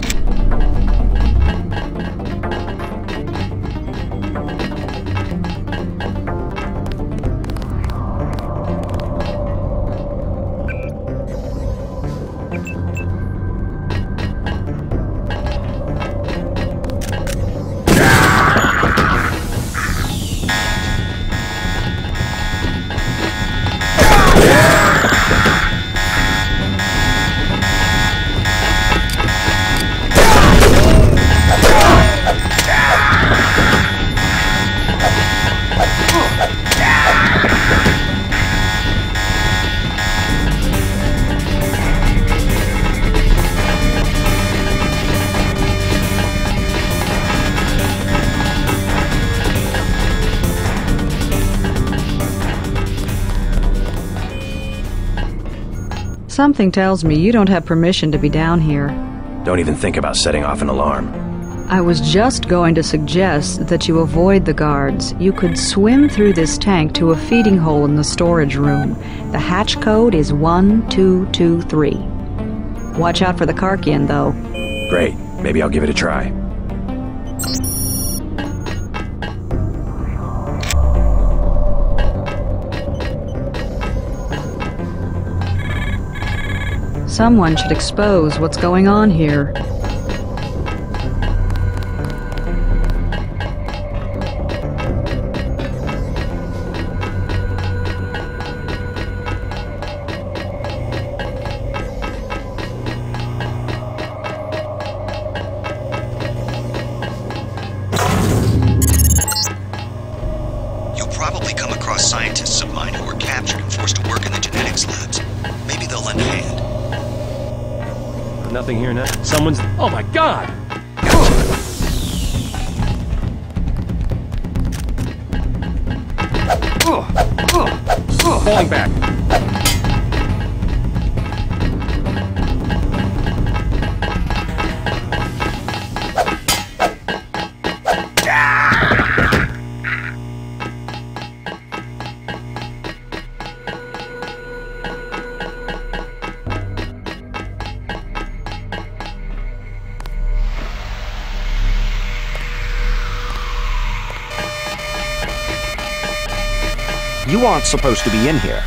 Something tells me you don't have permission to be down here. Don't even think about setting off an alarm. I was just going to suggest that you avoid the guards. You could swim through this tank to a feeding hole in the storage room. The hatch code is 1223. Watch out for the Karkian, though. Great. Maybe I'll give it a try. Someone should expose what's going on here. You'll probably come across scientists of mine who were captured and forced to work in the genetics labs. Maybe they'll lend a hand. Nothing here now. Someone's... Oh my god! Falling back. You aren't supposed to be in here.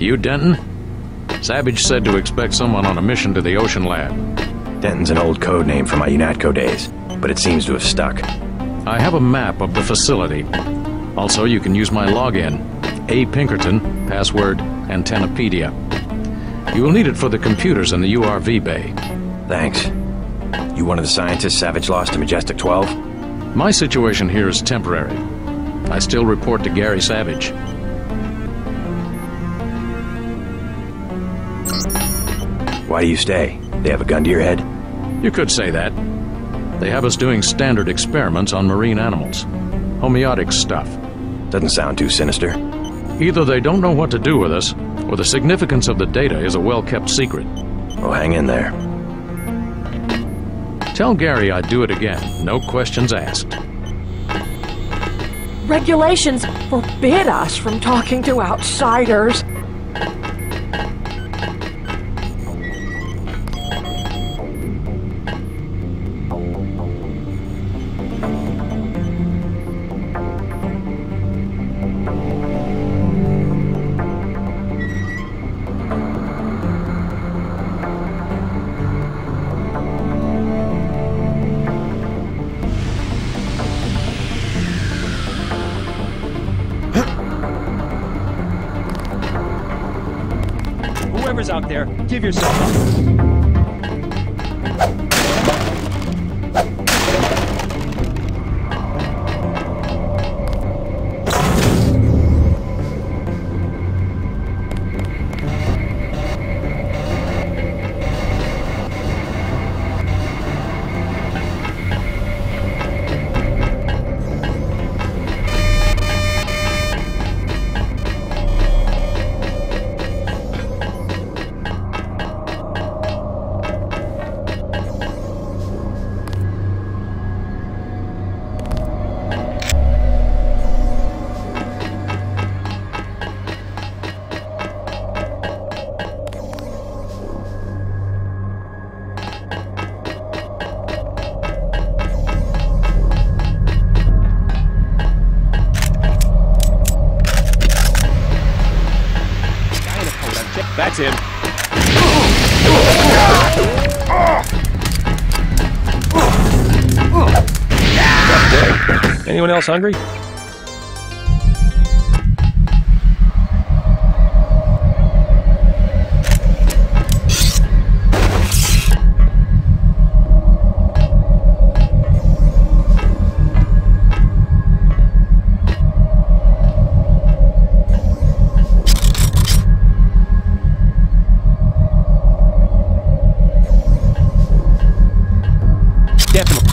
you Denton? Savage said to expect someone on a mission to the Ocean Lab. Denton's an old code name from my UNATCO days, but it seems to have stuck. I have a map of the facility. Also, you can use my login. A. Pinkerton, password Antennapedia. You will need it for the computers in the URV bay. Thanks. You one of the scientists Savage lost to Majestic 12? My situation here is temporary. I still report to Gary Savage. Why do you stay? They have a gun to your head? You could say that. They have us doing standard experiments on marine animals. Homeotic stuff. Doesn't sound too sinister. Either they don't know what to do with us, or the significance of the data is a well-kept secret. Oh, hang in there. Tell Gary I'd do it again. No questions asked. Regulations forbid us from talking to outsiders. Whoever's out there, give yourself up. That's him. Anyone else hungry?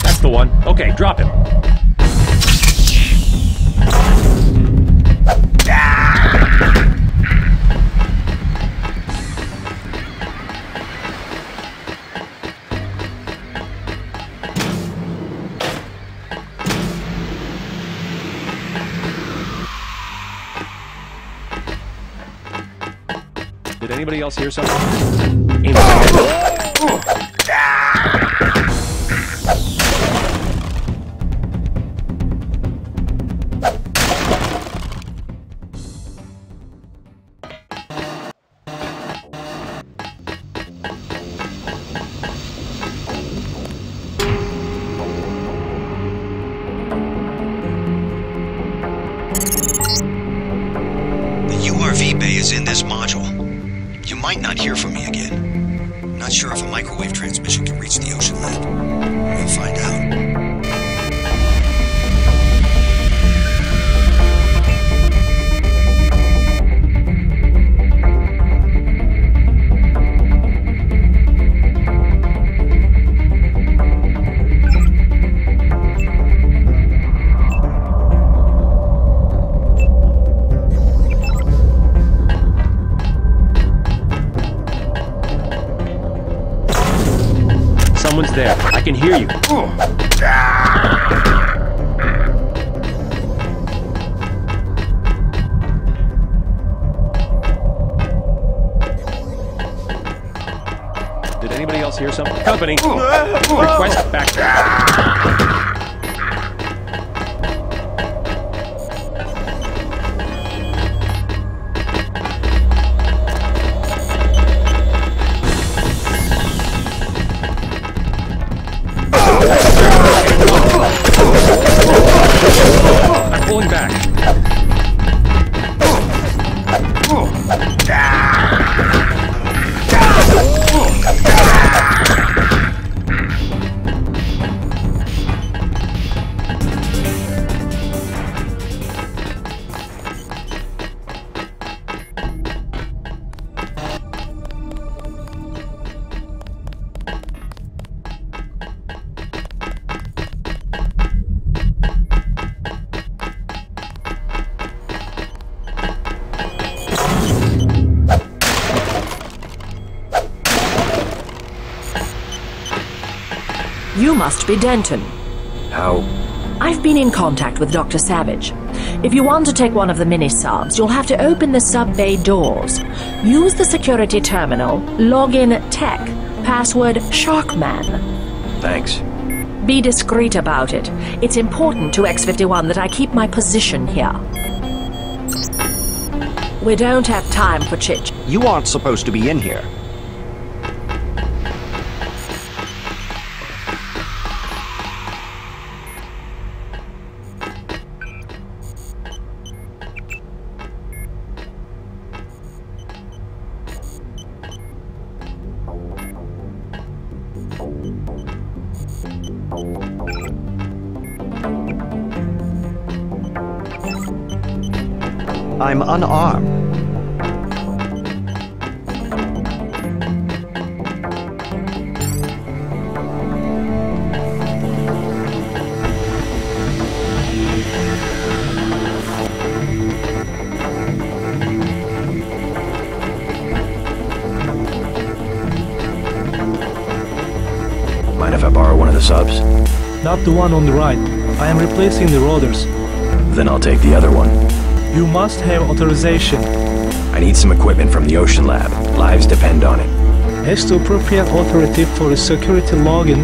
That's the one. Okay, drop him. Did anybody else hear something? Aim it. The URV bay is in this module. You might not hear from me again. Not sure if a microwave transmission can reach the Ocean Lab. We'll find out. Someone's there. I can hear you. Did anybody else hear something? Company! Request back. You must be Denton. How? I've been in contact with Dr. Savage. If you want to take one of the mini-subs, you'll have to open the sub-bay doors. Use the security terminal, log in tech, password Sharkman. Thanks. Be discreet about it. It's important to X-51 that I keep my position here. We don't have time for chit. You aren't supposed to be in here. I'm unarmed. Mind if I borrow one of the subs? Not the one on the right. I am replacing the rotors. Then I'll take the other one. You must have authorization. I need some equipment from the Ocean Lab. Lives depend on it. As the appropriate authority for a security login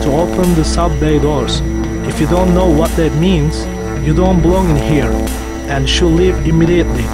to open the sub-bay doors. If you don't know what that means, you don't belong in here and should leave immediately.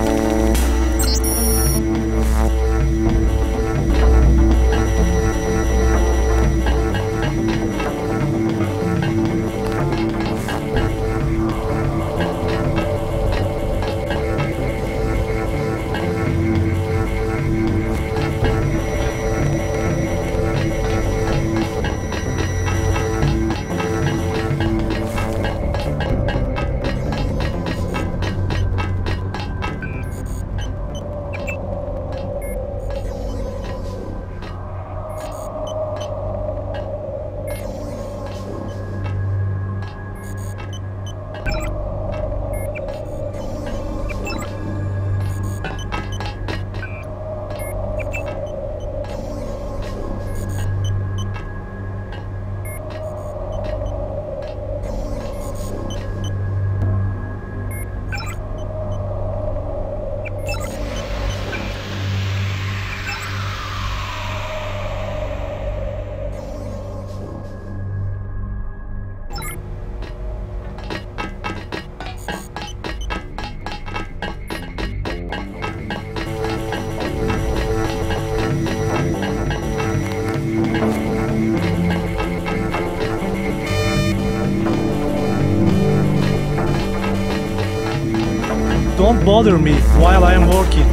Don't bother me while I am working.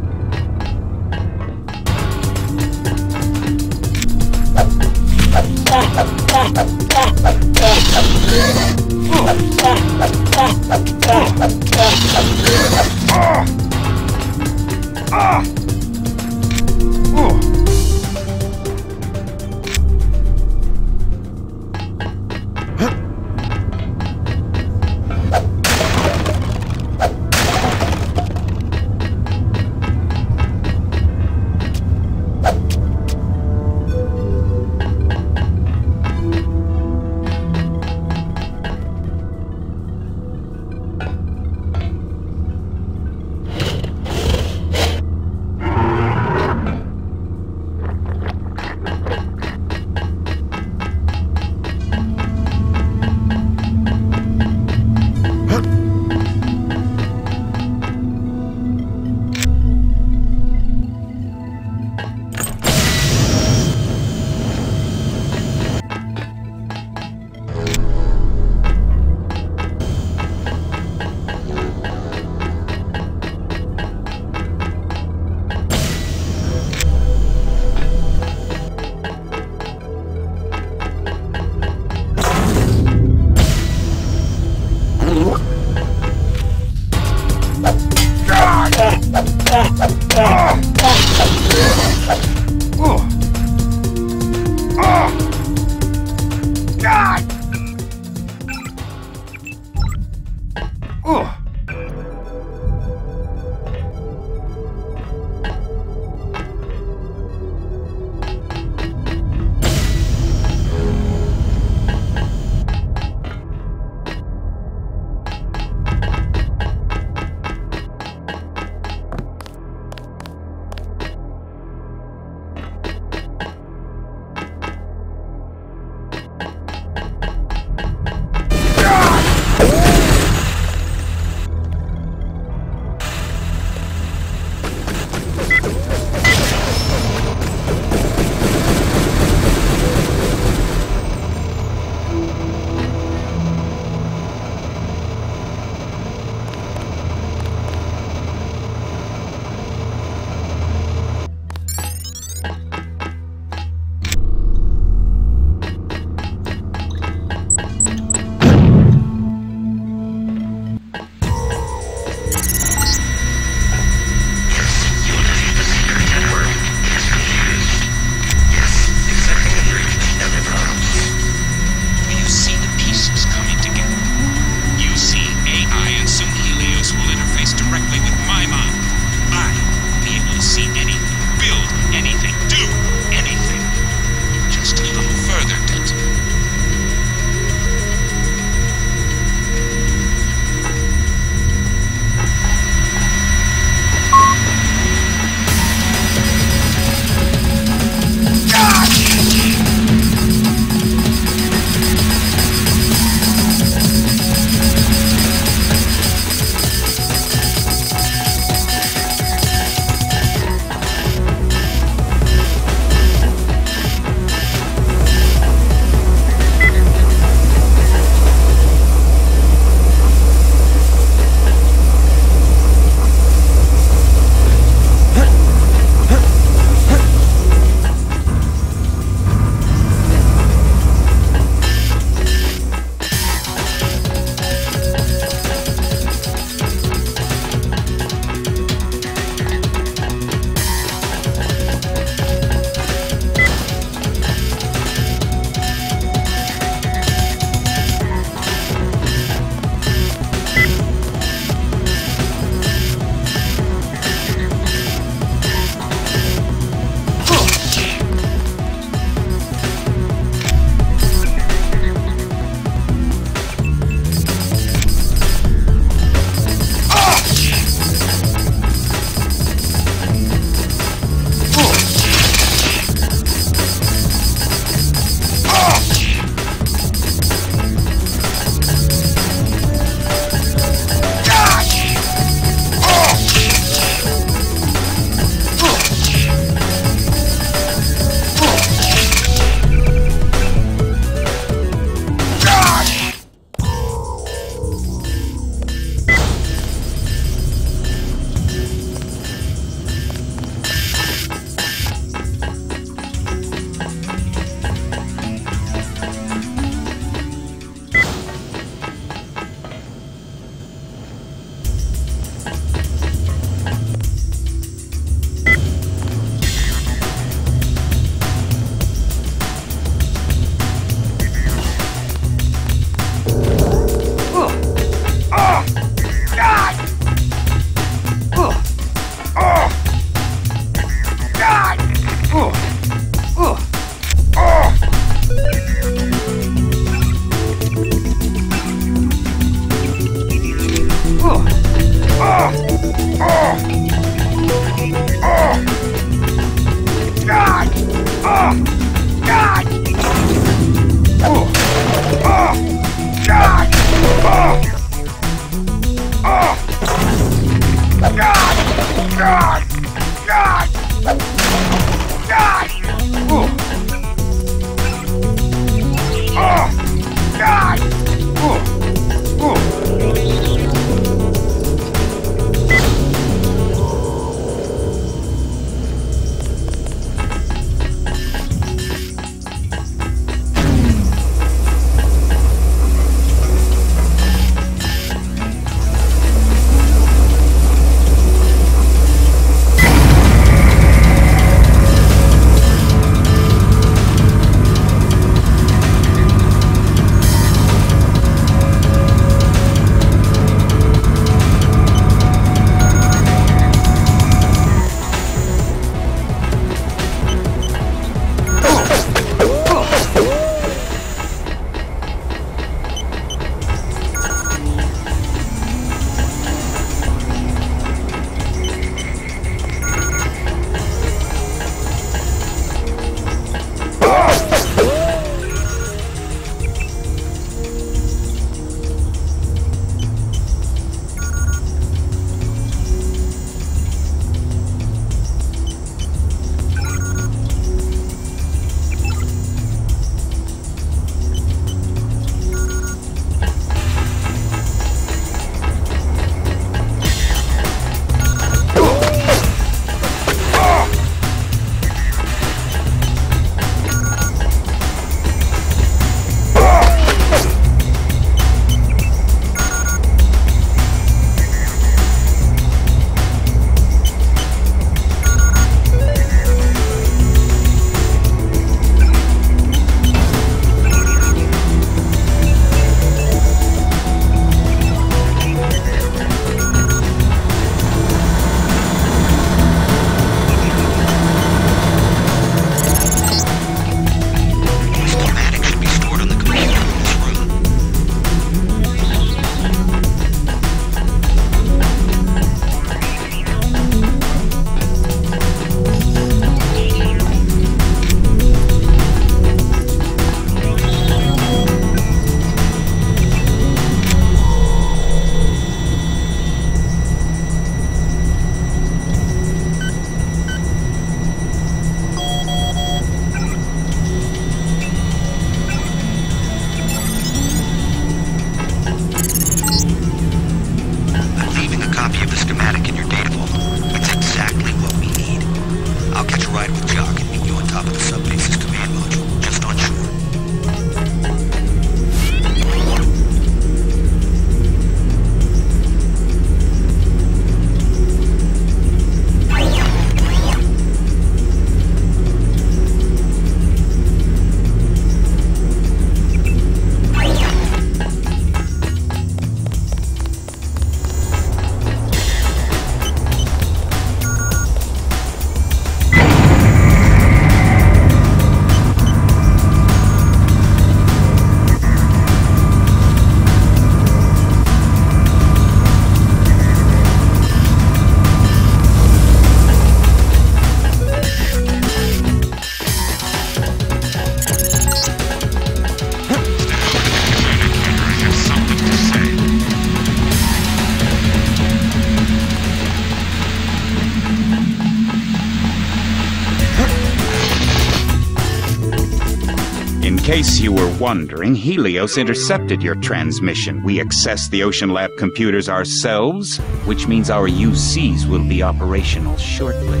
In case you were wondering, Helios intercepted your transmission. We accessed the Ocean Lab computers ourselves, which means our UCs will be operational shortly.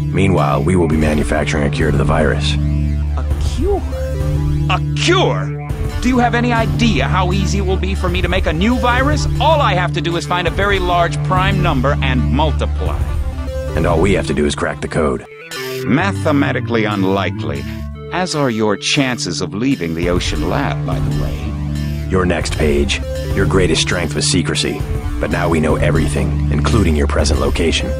Meanwhile, we will be manufacturing a cure to the virus. A cure? A cure? Do you have any idea how easy it will be for me to make a new virus? All I have to do is find a very large prime number and multiply. And all we have to do is crack the code. Mathematically unlikely, as are your chances of leaving the Ocean Lab, by the way. Your next page. Your greatest strength was secrecy. But now we know everything, including your present location.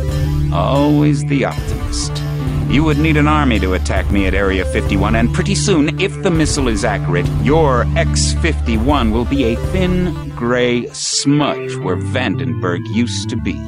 Always the optimist. You would need an army to attack me at Area 51, and pretty soon, if the missile is accurate, your X-51 will be a thin, gray smudge where Vandenberg used to be.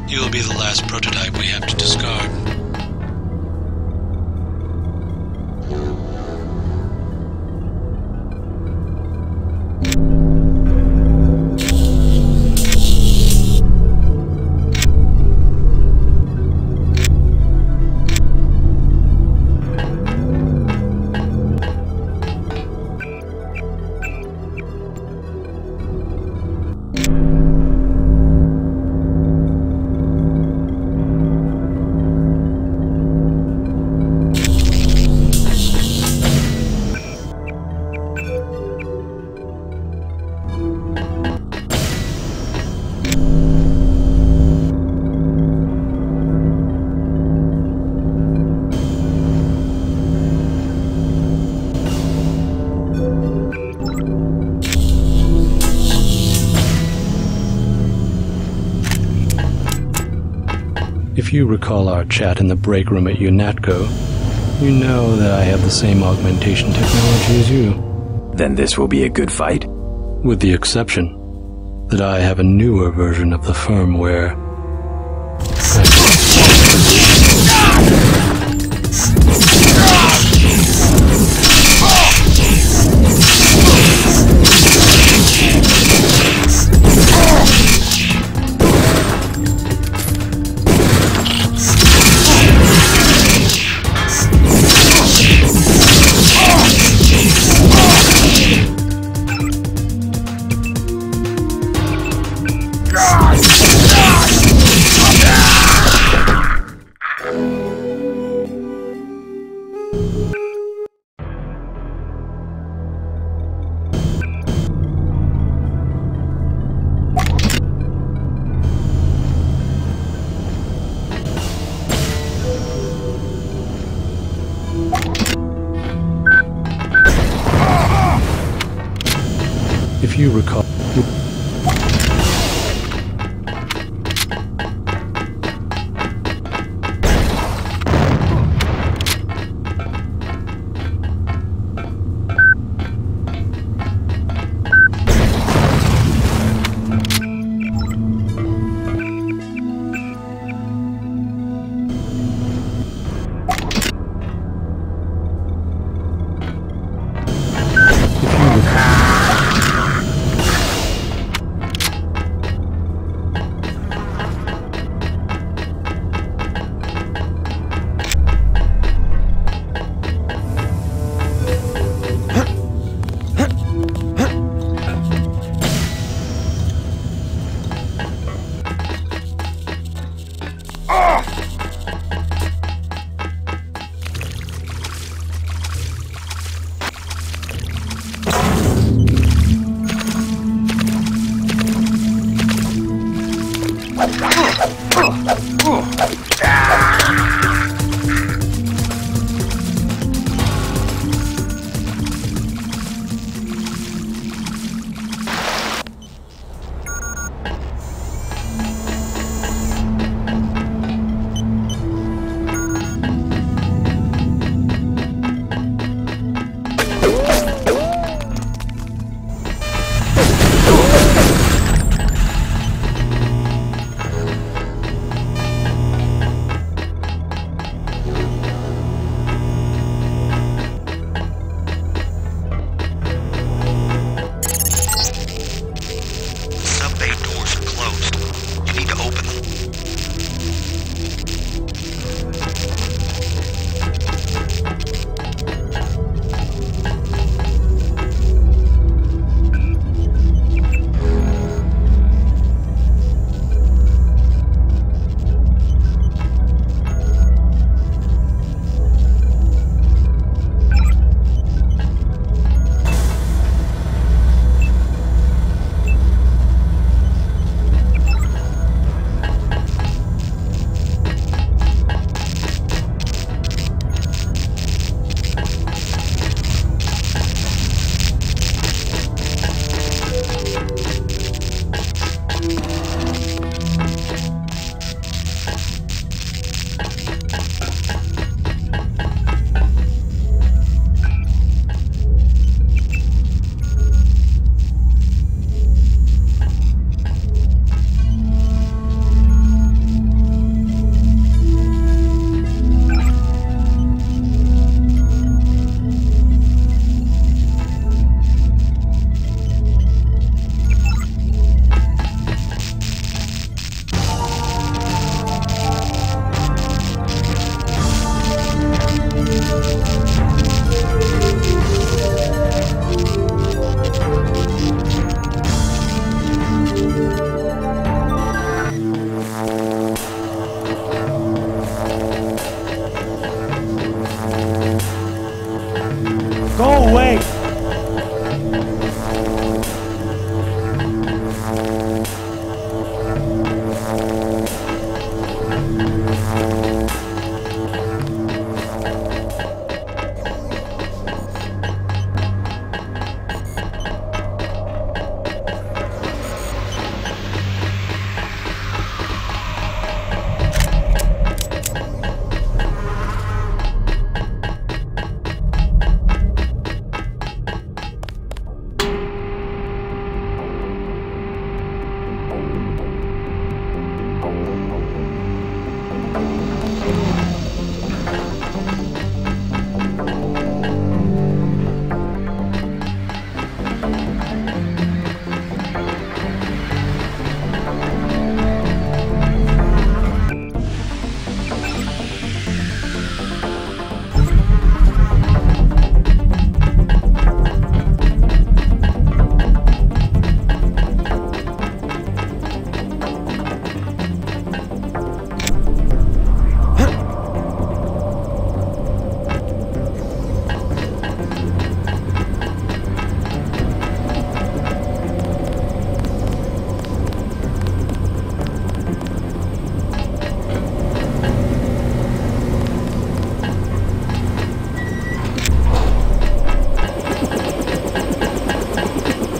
You'll be the last prototype we have to discard. If you recall our chat in the break room at UNATCO, you know that I have the same augmentation technology as you. Then this will be a good fight? With the exception that I have a newer version of the firmware. If you recall...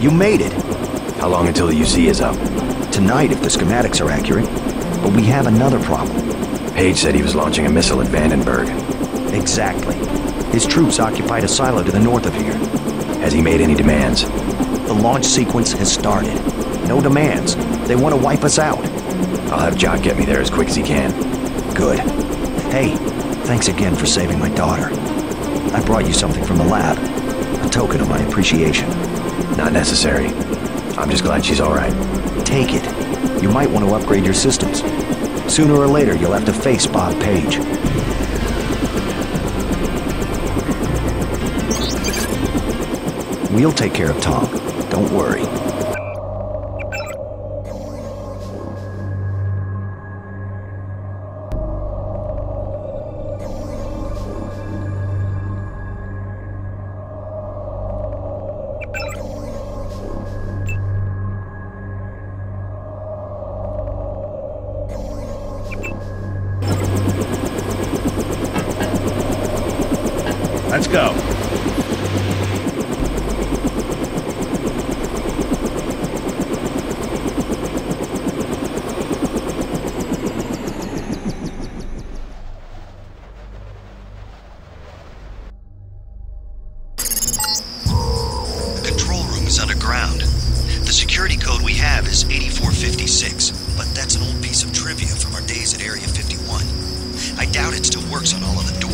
You made it. How long until the UC is up? Tonight, if the schematics are accurate. But we have another problem. Page said he was launching a missile at Vandenberg. Exactly. His troops occupied a silo to the north of here. Has he made any demands? The launch sequence has started. No demands. They want to wipe us out. I'll have Jock get me there as quick as he can. Good. Hey, thanks again for saving my daughter. I brought you something from the lab. A token of my appreciation. Not necessary. I'm just glad she's all right. Take it. You might want to upgrade your systems. Sooner or later, you'll have to face Bob Page. We'll take care of Tom. Don't worry. Let's go. The control room is underground. The security code we have is 8456, but that's an old piece of trivia from our days at Area 51. I doubt it still works on all of the doors.